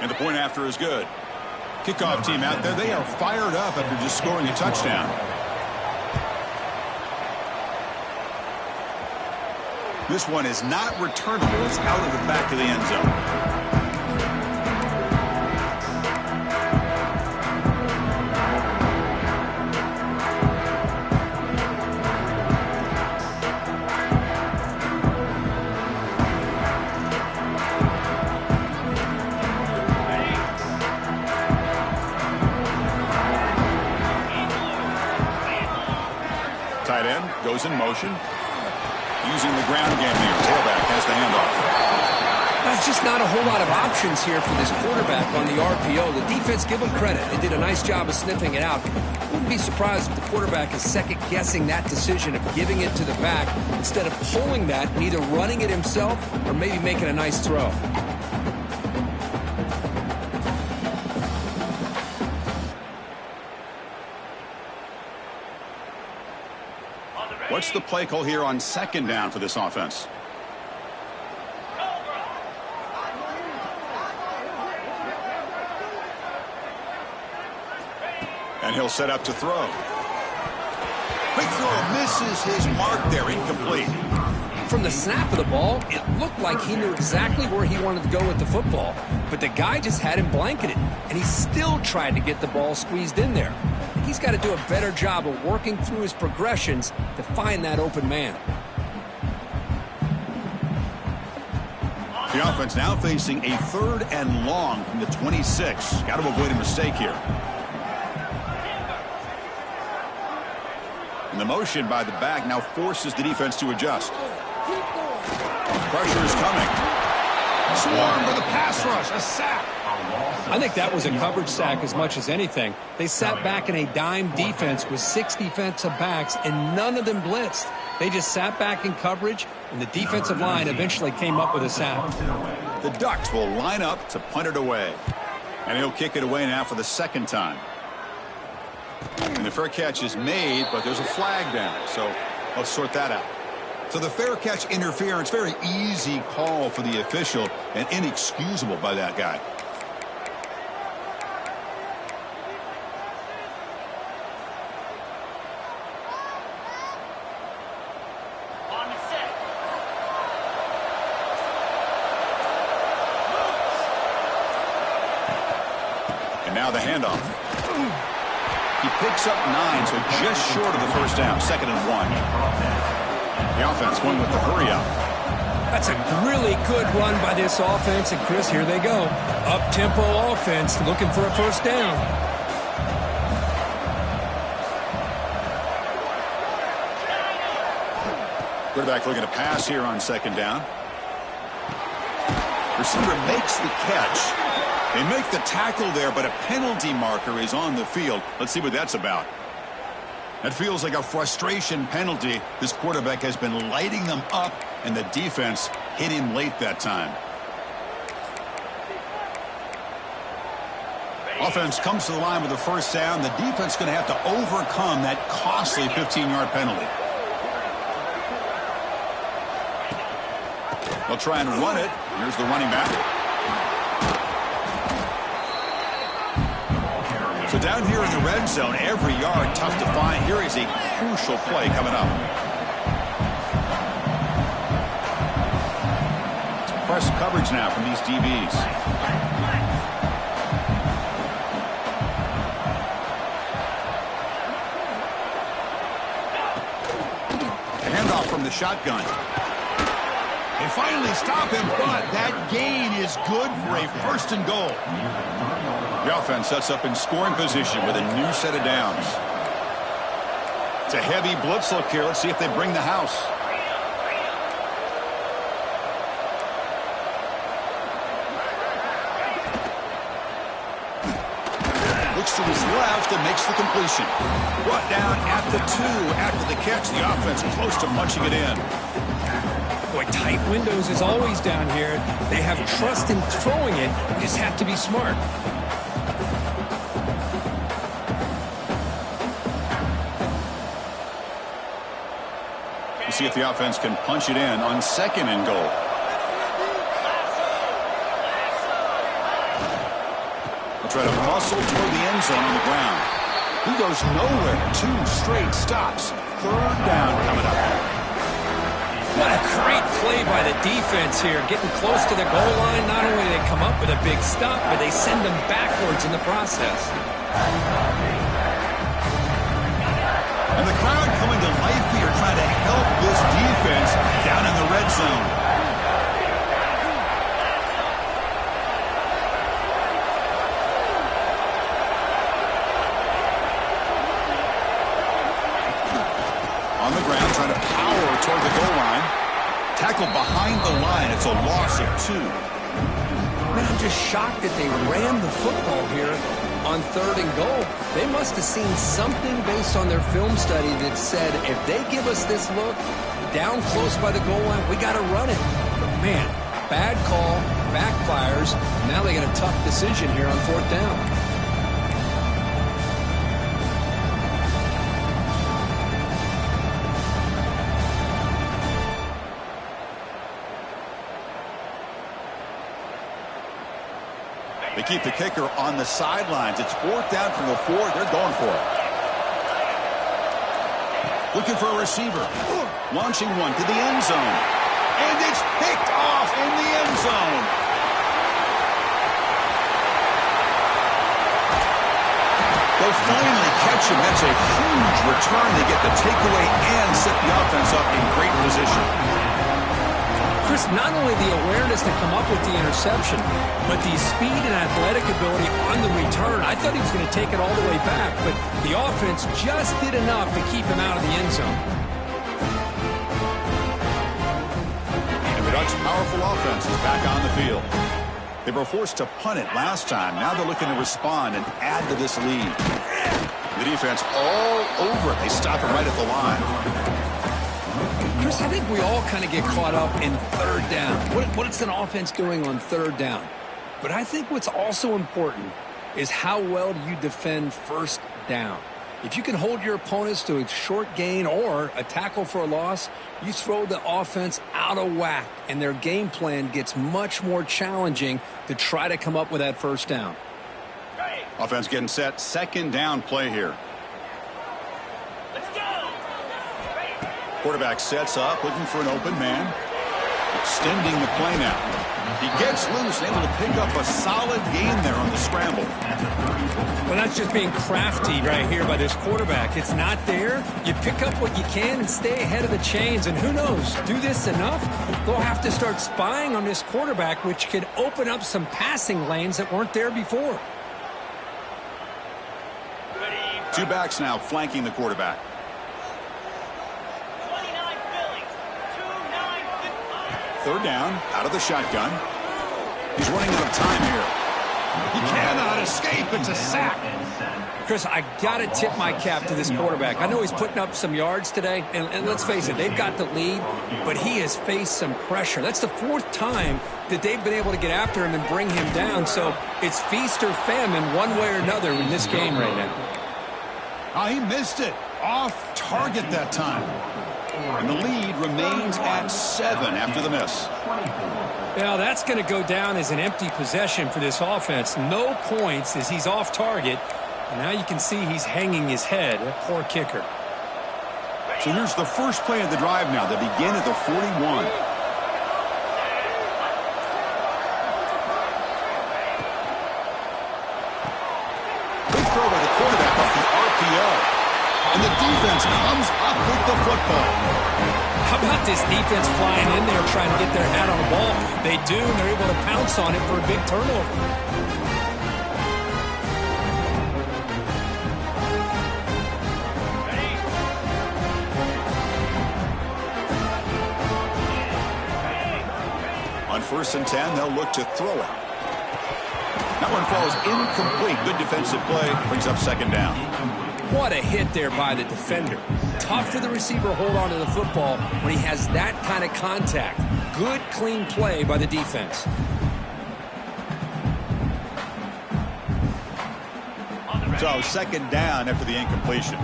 And the point after is good. Kickoff team out there, they are fired up after just scoring a touchdown. This one is not returnable. It's out of the back of the end zone. goes in motion. Using the ground game here. Tailback has the handoff. There's just not a whole lot of options here for this quarterback on the RPO. The defense, give them credit. They did a nice job of sniffing it out. Wouldn't be surprised if the quarterback is second-guessing that decision of giving it to the back instead of pulling that and either running it himself or maybe making a nice throw. What's the play call here on second down for this offense? And he'll set up to throw. Quick throw misses his mark there, incomplete. From the snap of the ball, it looked like he knew exactly where he wanted to go with the football. But the guy just had him blanketed, and he still tried to get the ball squeezed in there. He's got to do a better job of working through his progressions to find that open man. The offense now facing a 3rd and long from the 26. Got to avoid a mistake here. And the motion by the back now forces the defense to adjust. Pressure is coming. Swarm with a pass rush, a sack. I think that was a coverage sack as much as anything. They sat back in a dime defense with 6 defensive backs, and none of them blitzed. They just sat back in coverage, and the defensive line eventually came up with a sack. The Ducks will line up to punt it away. And he'll kick it away now for the 2nd time. And the fair catch is made, but there's a flag down. So let's sort that out. So the fair catch interference, very easy call for the official and inexcusable by that guy. On the set. And now the handoff. He picks up 9, so just short of the first down, 2nd and 1. The offense going with the hurry up. That's a really good run by this offense. And, Chris, here they go. Up-tempo offense looking for a first down. Quarterback looking to pass here on 2nd down. Receiver makes the catch. They make the tackle there, but a penalty marker is on the field. Let's see what that's about. That feels like a frustration penalty. This quarterback has been lighting them up, and the defense hit him late that time. Offense comes to the line with the first down. The defense is going to have to overcome that costly 15-yard penalty. They'll try and run it. Here's the running back. So down here in the red zone, every yard tough to find. Here is a crucial play coming up. It's press coverage now from these DBs. A handoff from the shotgun. They finally stop him, but that gain is good for a 1st and goal. The offense sets up in scoring position with a new set of downs. It's a heavy blitz look here. Let's see if they bring the house. Looks to his left and makes the completion. Brought down at the 2 after the catch. The offense close to punching it in. Boy, tight windows is always down here. They have trust in throwing it. You just have to be smart. We'll see if the offense can punch it in on 2nd and goal. They'll try to muscle toward the end zone on the ground. He goes nowhere. 2 straight stops. 3rd down coming up. What a great play by the defense here. Getting close to the goal line, not only do they come up with a big stop, but they send them backwards in the process. And the crowd coming to life here, trying to help this defense down in the red zone. On the ground, trying to a loss of 2. Man, I'm just shocked that they ran the football here on 3rd and goal. They must have seen something based on their film study that said, if they give us this look down close by the goal line, we got to run it. But man, bad call, backfires. Now they get a tough decision here on 4th down. They keep the kicker on the sidelines. It's 4th down from the 4. They're going for it. Looking for a receiver. Launching one to the end zone. And it's picked off in the end zone. They'll finally catch him. That's a huge return. They get the takeaway and set the offense up in great position. Chris, not only the awareness to come up with the interception, but the speed and athletic ability on the return. I thought he was going to take it all the way back, but the offense just did enough to keep him out of the end zone. And the Ducks' powerful offense is back on the field. They were forced to punt it last time. Now they're looking to respond and add to this lead. The defense all over it. They stop it right at the line. Chris, I think we all kind of get caught up in 3rd down. What is an offense doing on 3rd down? But I think what's also important is how well do you defend 1st down. If you can hold your opponents to a short gain or a tackle for a loss, you throw the offense out of whack, and their game plan gets much more challenging to try to come up with that 1st down. Offense getting set. 2nd down play here. Quarterback sets up, looking for an open man. Extending the play now. He gets loose, able to pick up a solid gain there on the scramble. Well, that's just being crafty right here by this quarterback. It's not there. You pick up what you can and stay ahead of the chains. And who knows, do this enough, they'll have to start spying on this quarterback, which could open up some passing lanes that weren't there before. 2 backs now flanking the quarterback. 3rd down, out of the shotgun. He's running out of time here. He cannot escape. It's a sack. Chris, I got to tip my cap to this quarterback. I know he's putting up some yards today, and let's face it, they've got the lead, but he has faced some pressure. That's the 4th time that they've been able to get after him and bring him down, so it's feast or famine one way or another in this game right now. He missed it. Off target that time. And the lead remains at 7 after the miss. Well, that's going to go down as an empty possession for this offense. No points as he's off target. And now you can see he's hanging his head. A poor kicker. So here's the first play of the drive now. They begin at the 41. Good throw by the quarterback off the RPO. And the defense comes up with the football. How about this defense flying in there trying to get their hat on the ball? They do, and they're able to pounce on it for a big turnover. On 1st and 10, they'll look to throw it. That one falls incomplete. Good defensive play. Brings up 2nd down. What a hit there by the defender. Tough for the receiver to hold on to the football when he has that kind of contact. Good, clean play by the defense. So 2nd down after the incompletion.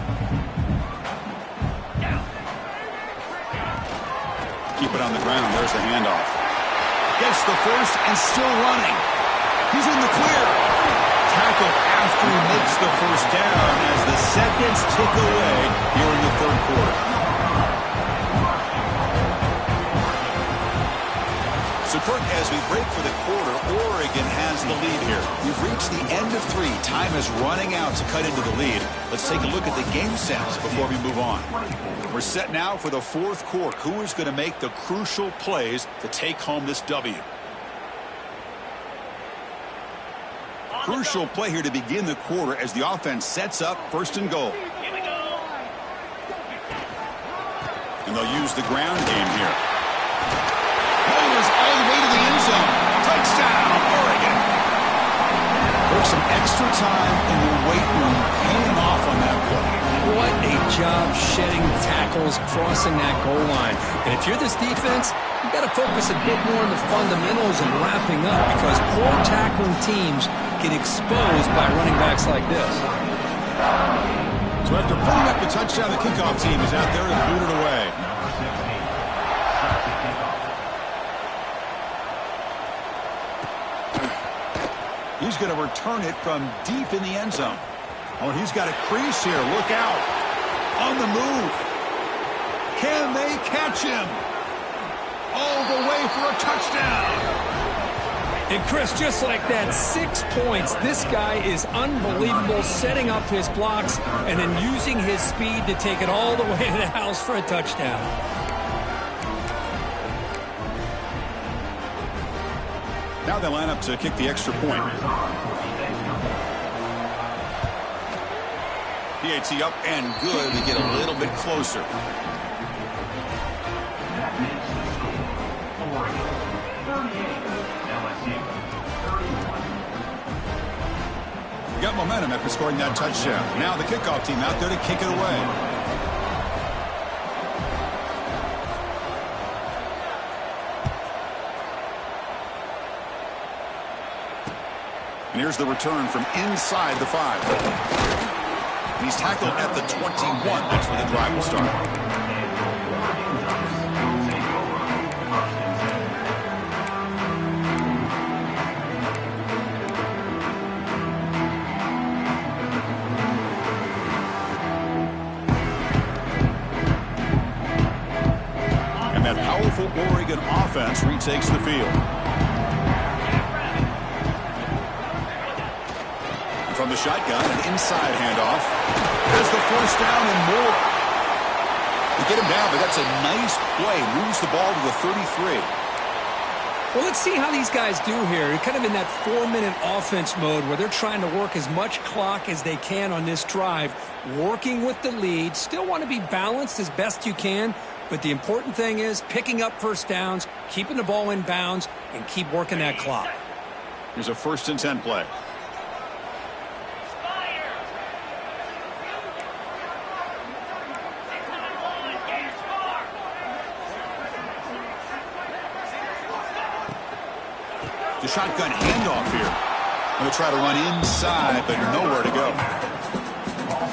Keep it on the ground. There's the handoff. Gets the first and still running. He's in the clear. Tackle after he makes the 1st down as the seconds tick away here in the 3rd quarter. So, Kirk, as we break for the quarter, Oregon has the lead here. We've reached the end of 3. Time is running out to cut into the lead. Let's take a look at the game sets before we move on. We're set now for the 4th quarter. Who is going to make the crucial plays to take home this W? Crucial play here to begin the quarter as the offense sets up 1st and goal. And they'll use the ground game here. Bowler's all the way him. Touchdown, Oregon. Took some extra time in the weight room paying off on that play. What a job shedding tackles, crossing that goal line. And if you're this defense, you've got to focus a bit more on the fundamentals and wrapping up, because poor tackling teams get exposed by running backs like this. So after putting up the touchdown, the kickoff team is out there to boot it away. He's going to return it from deep in the end zone. Oh, he's got a crease here. Look out. On the move. Can they catch him? All the way for a touchdown. And Chris, just like that, 6 points. This guy is unbelievable, setting up his blocks and then using his speed to take it all the way to the house for a touchdown. Now they line up to kick the extra point. PAT up and good. They get a little bit closer. We got momentum after scoring that touchdown. Now the kickoff team out there to kick it away. And here's the return from inside the 5. He's tackled at the 21. That's where the drive will start. And that powerful Oregon offense retakes the field. From the shotgun, an inside handoff. There's the first down and more. They get him down, but that's a nice play. Moves the ball to the 33. Well, let's see how these guys do here. They're kind of in that 4-minute offense mode where they're trying to work as much clock as they can on this drive, working with the lead. Still want to be balanced as best you can, but the important thing is picking up first downs, keeping the ball in bounds, and keep working that clock. Here's a 1st and 10 play. The shotgun handoff here. Going to try to run inside, but nowhere to go.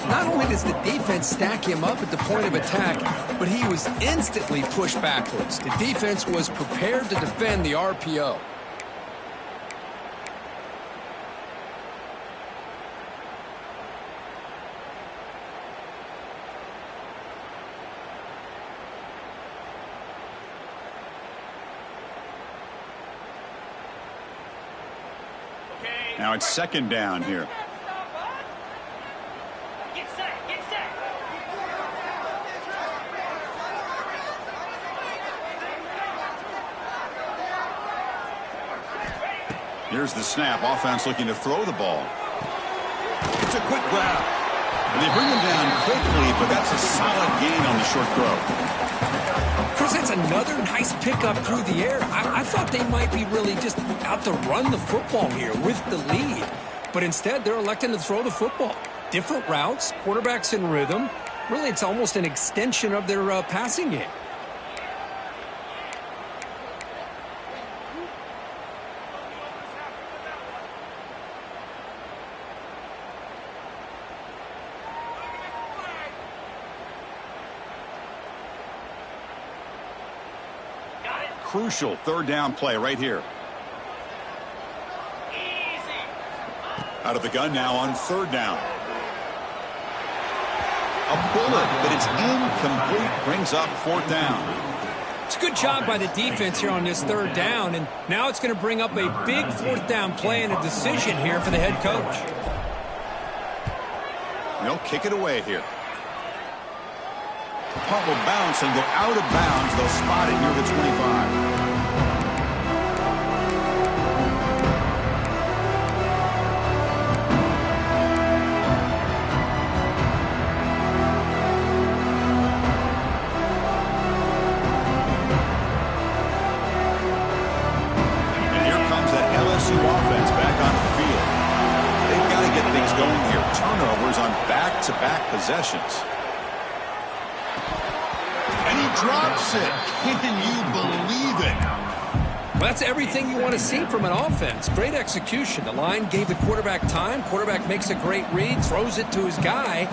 Not only does the defense stack him up at the point of attack, but he was instantly pushed backwards. The defense was prepared to defend the RPO. Now it's 2nd down here. Get set, get set. Here's the snap. Offense looking to throw the ball. It's a quick grab. And they bring him down quickly, but that's a solid gain on the short throw. Chris, that's another nice pickup through the air. I thought they might be really just out to run the football here with the lead. But instead, they're electing to throw the football. Different routes, quarterbacks in rhythm. Really, it's almost an extension of their passing game. Crucial 3rd down play right here. Out of the gun now on 3rd down. A bullet, but it's incomplete. Brings up 4th down. It's a good job by the defense here on this 3rd down, and now it's going to bring up a big 4th down play and a decision here for the head coach. They'll kick it away here. The punt will bounce and go out of bounds. They'll spot it near the 25. offense going here. Turnovers on back-to-back possessions. And he drops it. Can you believe it? Well, that's everything you want to see from an offense. Great execution. The line gave the quarterback time. Quarterback makes a great read, throws it to his guy,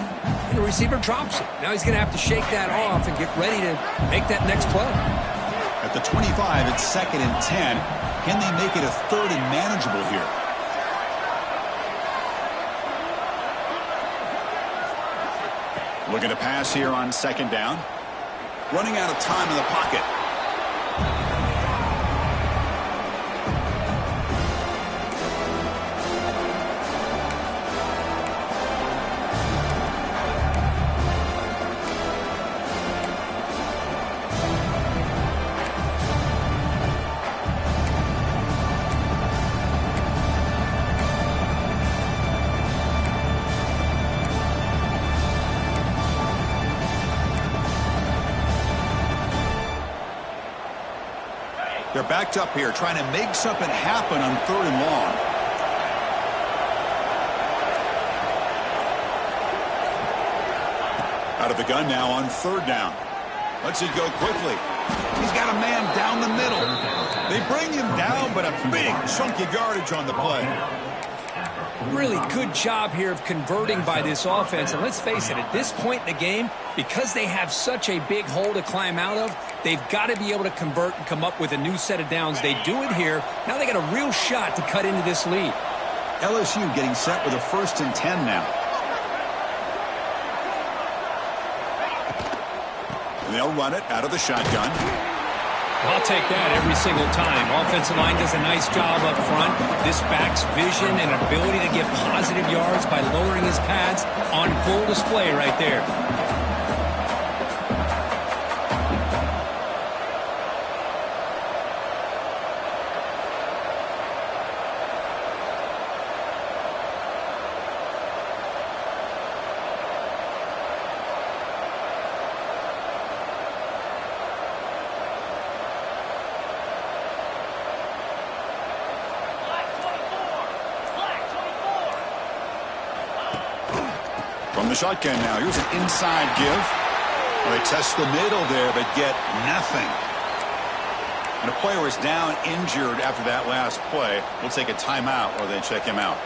and the receiver drops it. Now he's going to have to shake that off and get ready to make that next play. At the 25, it's 2nd and 10. Can they make it a 3rd and manageable here? Looking to pass here on 2nd down. Running out of time in the pocket. They're backed up here, trying to make something happen on 3rd and long. Out of the gun now on 3rd down. Lets it go quickly. He's got a man down the middle. They bring him down, but a big chunky yardage on the play. Really good job here of converting by this offense. And let's face it, at this point in the game, because they have such a big hole to climb out of, they've got to be able to convert and come up with a new set of downs. They do it here. Now they got a real shot to cut into this lead. LSU getting set with a 1st and 10 now. And they'll run it out of the shotgun. I'll take that every single time. Offensive line does a nice job up front. This back's vision and ability to get positive yards by lowering his pads on full display right there. From the shotgun now. Here's an inside give. Well, they test the middle there, but get nothing. And a player is down injured after that last play. We'll take a timeout or they check him out.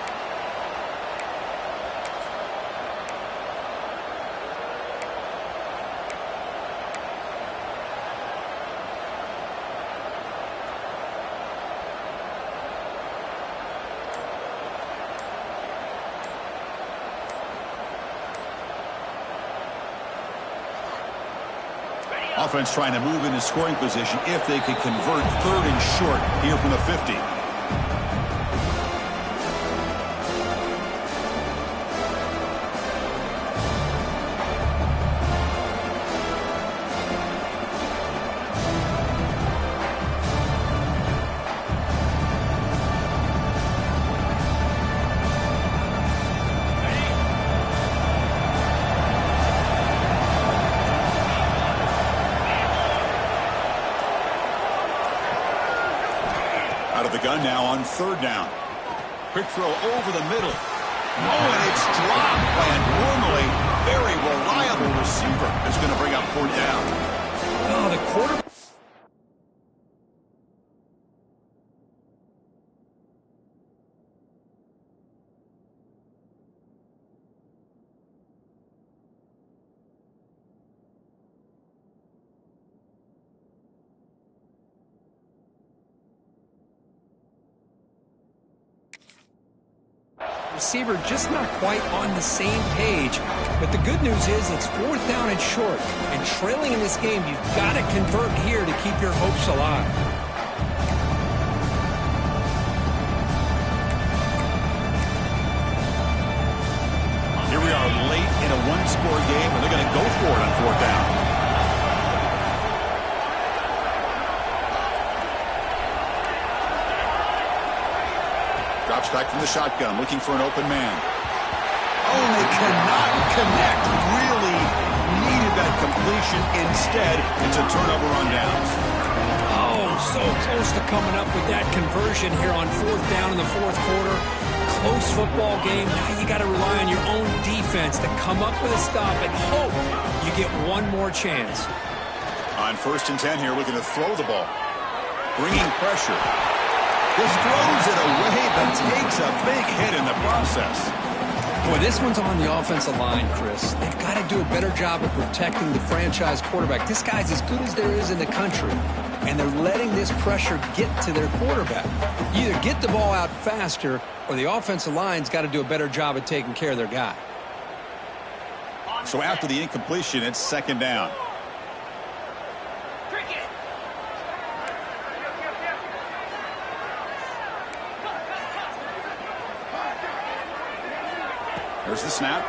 Offense trying to move into scoring position if they could convert 3rd and short here from the 50. Out of the gun now on 3rd down. Quick throw over the middle. Oh, and it's dropped by a normally very reliable receiver. It's going to bring up 4th down. Oh, the quarterback. Receiver just not quite on the same page. But the good news is it's 4th down and short. And trailing in this game, you've got to convert here to keep your hopes alive. Here we are late in a one-score game, and they're going to go for it on 4th down. Drops back from the shotgun, looking for an open man. Oh, they cannot connect. Really needed that completion. Instead, it's a turnover on downs. Oh, So close to coming up with that conversion here on 4th down in the 4th quarter. Close football game. Now you got to rely on your own defense to come up with a stop and hope you get one more chance. On 1st and 10 here, looking to throw the ball. Bringing pressure. Just throws it away, but takes a big hit in the process. Boy, this one's on the offensive line, Chris. They've got to do a better job of protecting the franchise quarterback. This guy's as good as there is in the country, and they're letting this pressure get to their quarterback. You either get the ball out faster, or the offensive line's got to do a better job of taking care of their guy. So after the incompletion, it's 2nd down. There's the snap.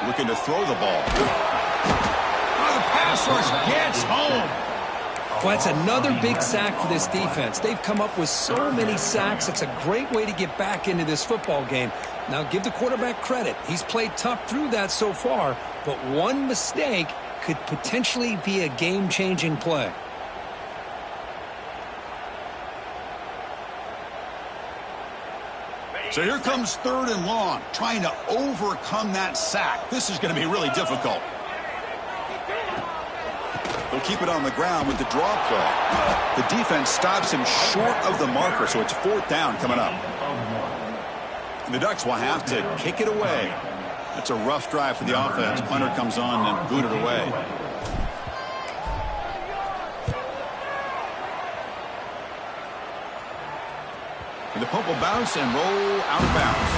Looking to throw the ball. Oh, the pass rush gets home. Well, that's another big sack for this defense. They've come up with so many sacks. It's a great way to get back into this football game. Now, give the quarterback credit. He's played tough through that so far, but one mistake could potentially be a game-changing play. So here comes 3rd and long, trying to overcome that sack. This is going to be really difficult. They'll keep it on the ground with the draw play. The defense stops him short of the marker, so it's 4th down coming up. The Ducks will have to kick it away. It's a rough drive for the offense. Punter comes on and booted away. And the punt will bounce and roll out of bounds.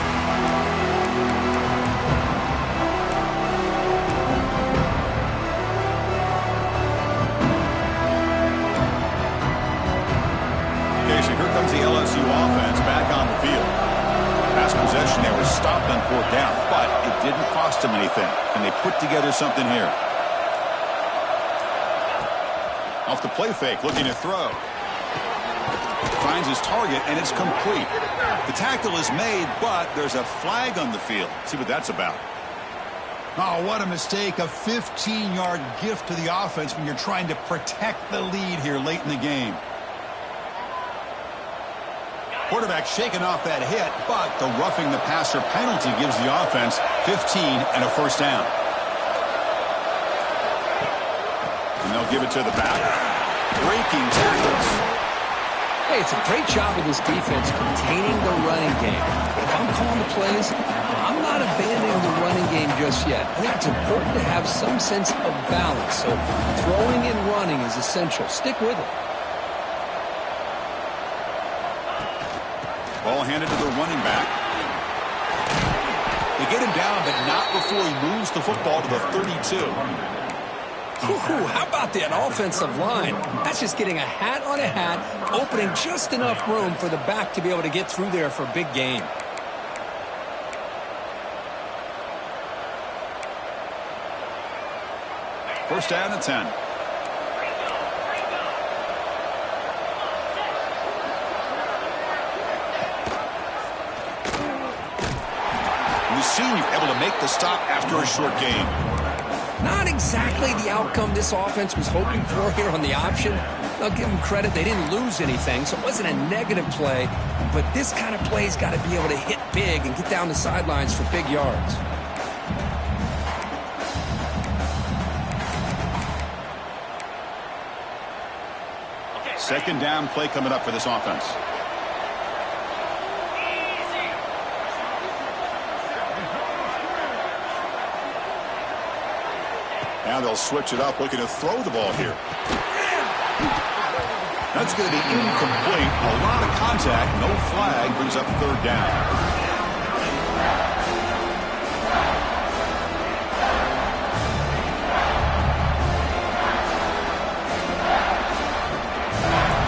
Okay, so here comes the LSU offense back on the field. Last possession, they were stopped on 4th down, but it didn't cost them anything. And they put together something here. Off the play fake, looking to throw. Finds his target, and it's complete. The tackle is made, but there's a flag on the field. See what that's about. Oh, what a mistake. A 15-yard gift to the offense when you're trying to protect the lead here late in the game. Quarterback shaking off that hit, but the roughing the passer penalty gives the offense 15 and a 1st down. And they'll give it to the back. Breaking tackles. Hey, it's a great job of this defense containing the running game. If I'm calling the plays, I'm not abandoning the running game just yet. I think it's important to have some sense of balance. So throwing and running is essential. Stick with it. Ball handed to the running back. They get him down, but not before he moves the football to the 32. Ooh, how about that offensive line? That's just getting a hat on a hat, opening just enough room for the back to be able to get through there for a big gain. First down and 10. We've seen you able to make the stop after a short game. Not exactly the outcome this offense was hoping for here on the option. I'll give them credit. They didn't lose anything, so it wasn't a negative play. But this kind of play's got to be able to hit big and get down the sidelines for big yards. Second down play coming up for this offense. Now they'll switch it up, looking to throw the ball here. That's going to be incomplete. A lot of contact, no flag, brings up 3rd down.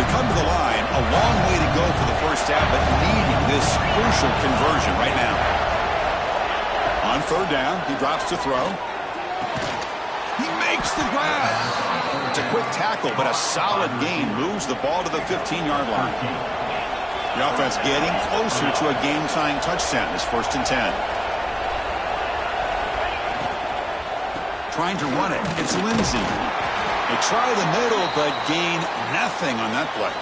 They come to the line, a long way to go for the 1st down, but needing this crucial conversion right now. On 3rd down, he drops to throw. He makes the grab. It's a quick tackle, but a solid gain moves the ball to the 15-yard line. The offense getting closer to a game-tying touchdown. It's 1st and 10. Trying to run it. It's Lindsey. They try the middle, but gain nothing on that play.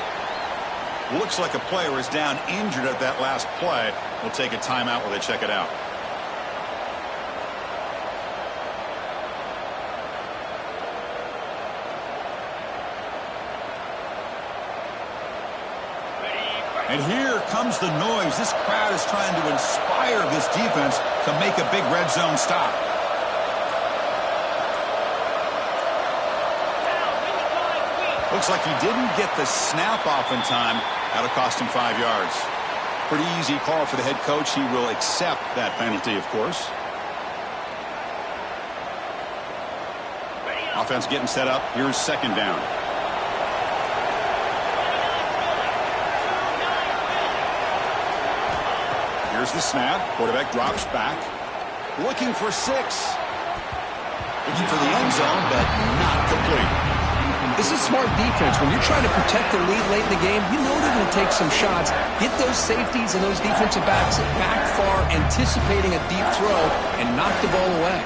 Looks like a player is down injured at that last play. We'll take a timeout while they check it out. And here comes the noise. This crowd is trying to inspire this defense to make a big red zone stop. Looks like he didn't get the snap off in time. That'll cost him 5 yards. Pretty easy call for the head coach. He will accept that penalty, of course. Offense getting set up. Here's second down. Here's the snap. Quarterback drops back. Looking for 6. Looking for the end zone, but not complete. This is smart defense. When you're trying to protect the lead late in the game, you know they're going to take some shots. Get those safeties and those defensive backs back far, anticipating a deep throw, and knock the ball away.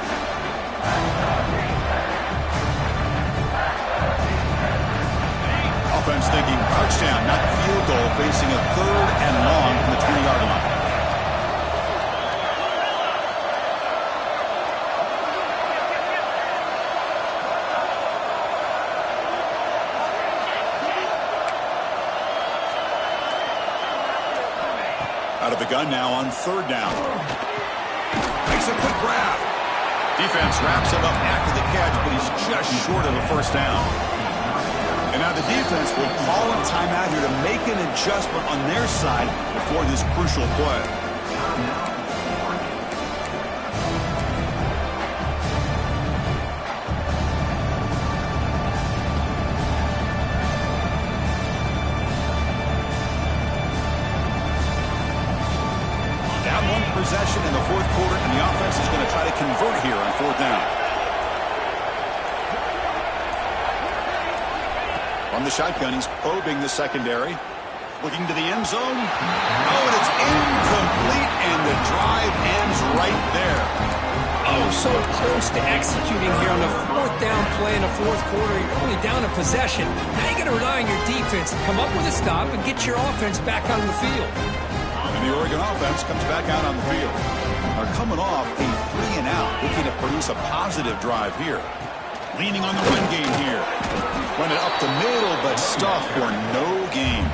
Offense thinking touchdown, not field goal, facing a 3rd and long from the 20-yard line. Out of the gun now on 3rd down. Makes a quick grab. Defense wraps him up after the catch, but he's just short of a 1st down. And now the defense will call a timeout here to make an adjustment on their side before this crucial play. Possession in the 4th quarter, and the offense is going to try to convert here on 4th down. From the shotgun, he's probing the secondary. Looking to the end zone. Oh, and it's incomplete, and the drive ends right there. Oh, so close to executing here on the 4th down play in the 4th quarter. You're only down a possession. Now you got to rely on your defense to come up with a stop and get your offense back on the field. And the Oregon offense comes back out on the field. They're coming off a 3-and-out, looking to produce a positive drive here. Leaning on the run game here. Run it up the middle, but stuff for no gain.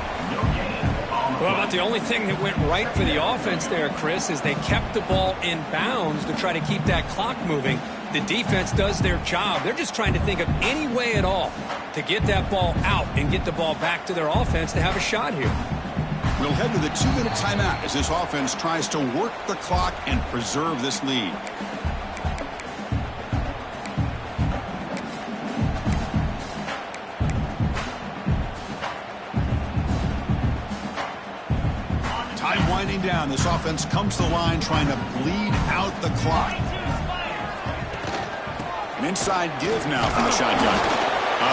Well, about the only thing that went right for the offense there, Chris, is they kept the ball in bounds to try to keep that clock moving. The defense does their job. They're just trying to think of any way at all to get that ball out and get the ball back to their offense to have a shot here. We'll head to the 2-minute timeout as this offense tries to work the clock and preserve this lead. Time winding down. This offense comes to the line trying to bleed out the clock. An inside give now from the shotgun.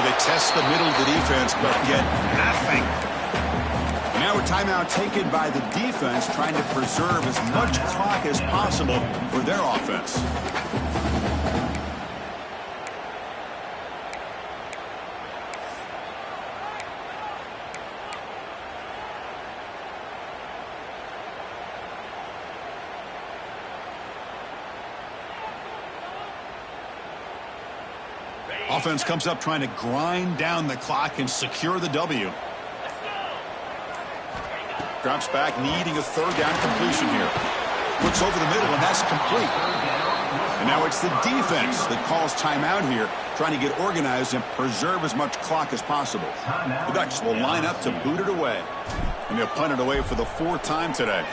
They test the middle of the defense, but get nothing. Now a timeout taken by the defense, trying to preserve as much clock as possible for their offense. Offense comes up trying to grind down the clock and secure the W. Drops back, needing a 3rd down completion here. Looks over the middle, and that's complete. And now it's the defense that calls timeout here, trying to get organized and preserve as much clock as possible. The Ducks will line up to boot it away. And they'll punt it away for the 4th time today.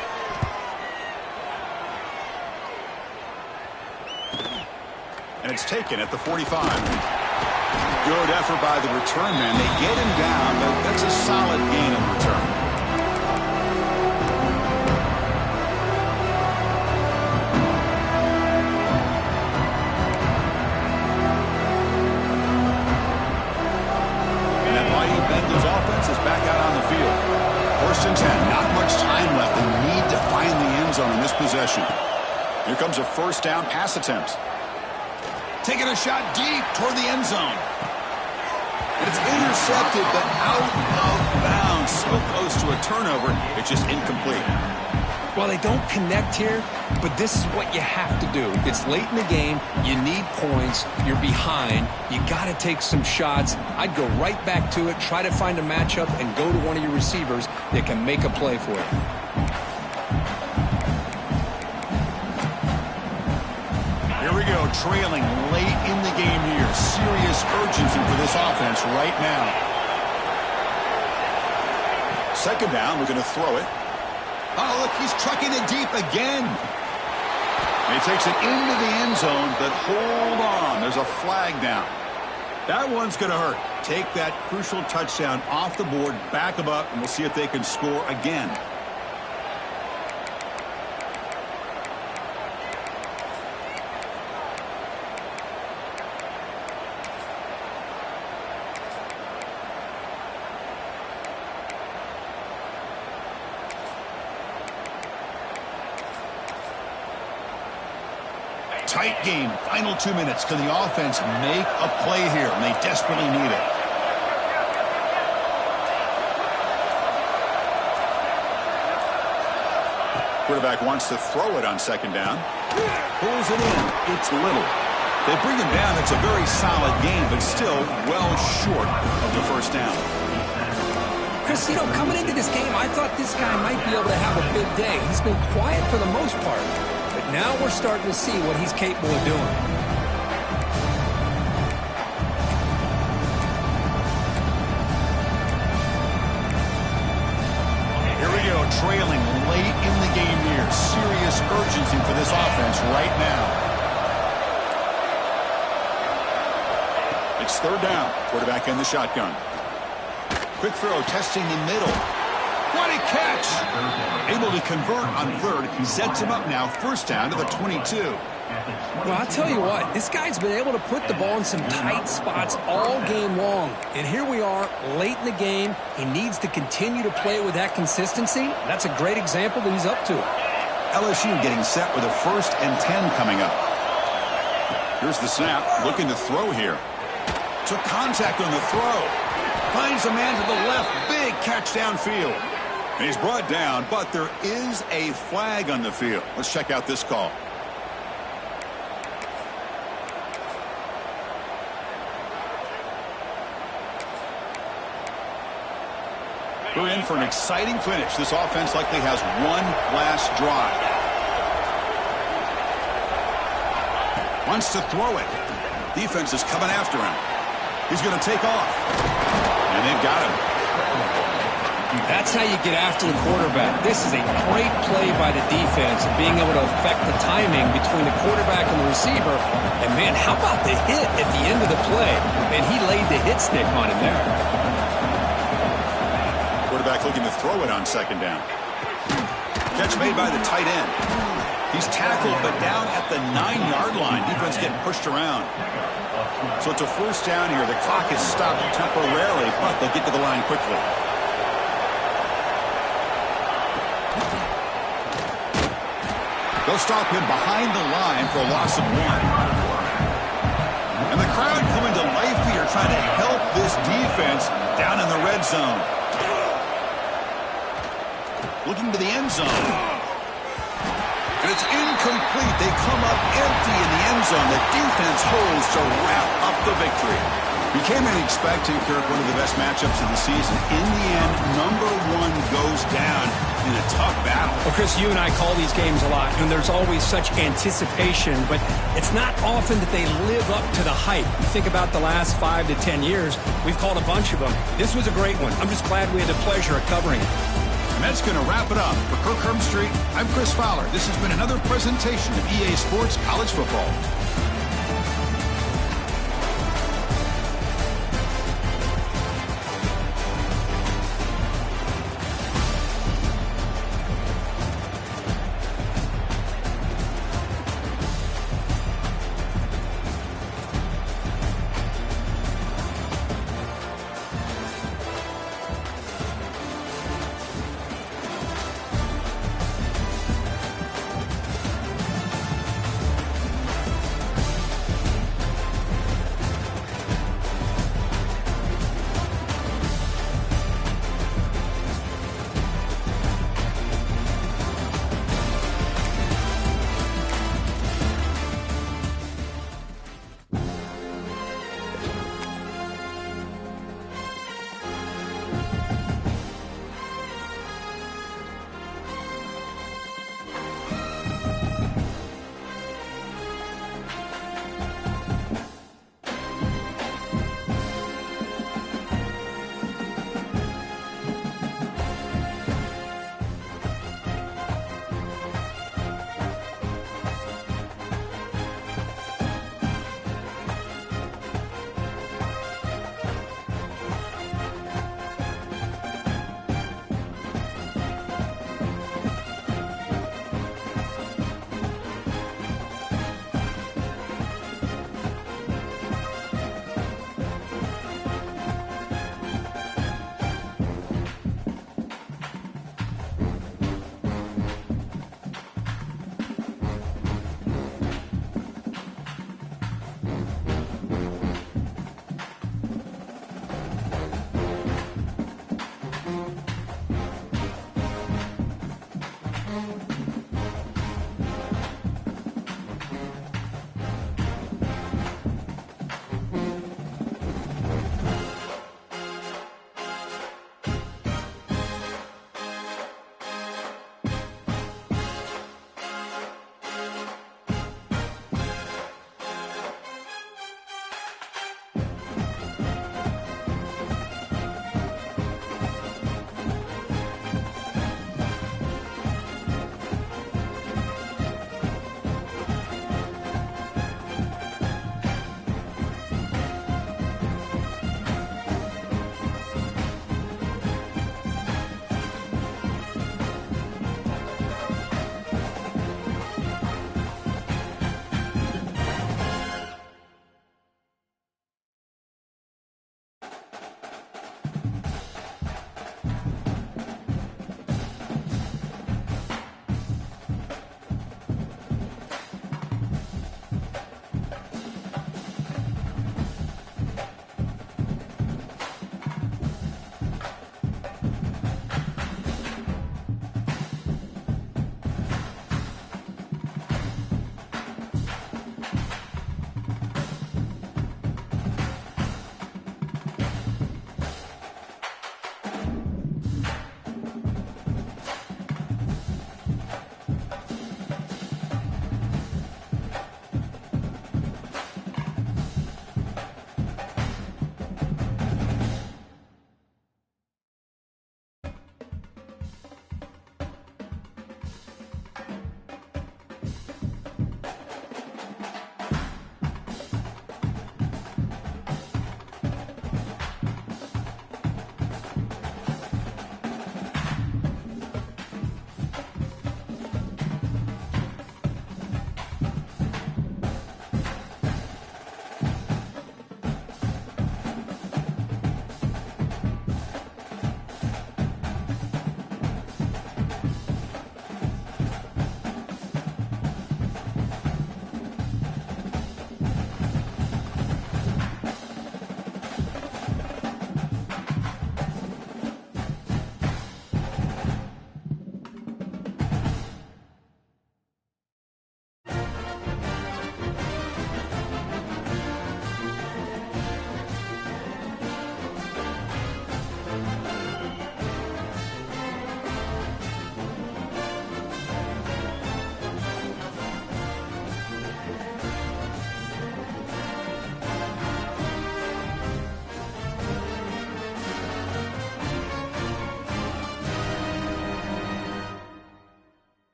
And it's taken at the 45. Good effort by the return man. They get him down, but that's a solid gain in return. And that mighty Bengals offense is back out on the field. 1st and 10. Not much time left. They need to find the end zone in this possession. Here comes a 1st down pass attempt. Taking a shot deep toward the end zone. And it's intercepted, but out of bounds. so close to a turnover, it's just incomplete. Well, they don't connect here, but this is what you have to do. It's late in the game. You need points. You're behind. You got to take some shots. I'd go right back to it, try to find a matchup, and go to one of your receivers that can make a play for you. Here we go, trailing late in the game here. Serious urgency for this offense right now. Second down, we're going to throw it. Oh, look, he's trucking it deep again. And he takes it into the end zone, but hold on. There's a flag down. That one's going to hurt. Take that crucial touchdown off the board, back them up, and we'll see if they can score again. Tight game, final 2 minutes. Can the offense make a play here? And they desperately need it. Quarterback wants to throw it on second down. Pulls it in. It's Little. They bring him down. It's a very solid game, but still well short of the first down. Chris, coming into this game, I thought this guy might be able to have a big day. He's been quiet for the most part. But now we're starting to see what he's capable of doing. Here we go, trailing late in the game here. Serious urgency for this offense right now. It's third down. Quarterback in the shotgun. Quick throw, testing the middle. What a catch! Able to convert on third. He sets him up now. First down to the 22. Well, I'll tell you what. This guy's been able to put the ball in some tight spots all game long. And here we are, late in the game. He needs to continue to play with that consistency. That's a great example that he's up to it. LSU getting set with a 1st and 10 coming up. Here's the snap. Looking to throw here. Took contact on the throw. Finds a man to the left. Big catch downfield. And he's brought down, but there is a flag on the field. Let's check out this call. We're in for an exciting finish. This offense likely has one last drive. Wants to throw it. Defense is coming after him. He's going to take off. And they've got him. That's how you get after the quarterback. This is a great play by the defense, being able to affect the timing between the quarterback and the receiver. And, man, how about the hit at the end of the play? Man, he laid the hit stick on him there. Quarterback looking to throw it on second down. Catch made by the tight end. He's tackled, but down at the 9-yard line. Defense getting pushed around. So it's a first down here. The clock is stopped temporarily, but they'll get to the line quickly. They'll stop him behind the line for a loss of 1. And the crowd coming to life here, trying to help this defense down in the red zone. Looking to the end zone. And it's incomplete. They come up empty in the end zone. The defense holds to wrap up the victory. We came in expecting, Kirk, one of the best matchups of the season. In the end, number 1 goes down in a tough battle. Well, Chris, you and I call these games a lot, and there's always such anticipation, but it's not often that they live up to the hype. You think about the last 5 to 10 years, we've called a bunch of them. This was a great one. I'm just glad we had the pleasure of covering it. And that's going to wrap it up. For Kirk Herbstreit, I'm Chris Fowler. This has been another presentation of EA Sports College Football.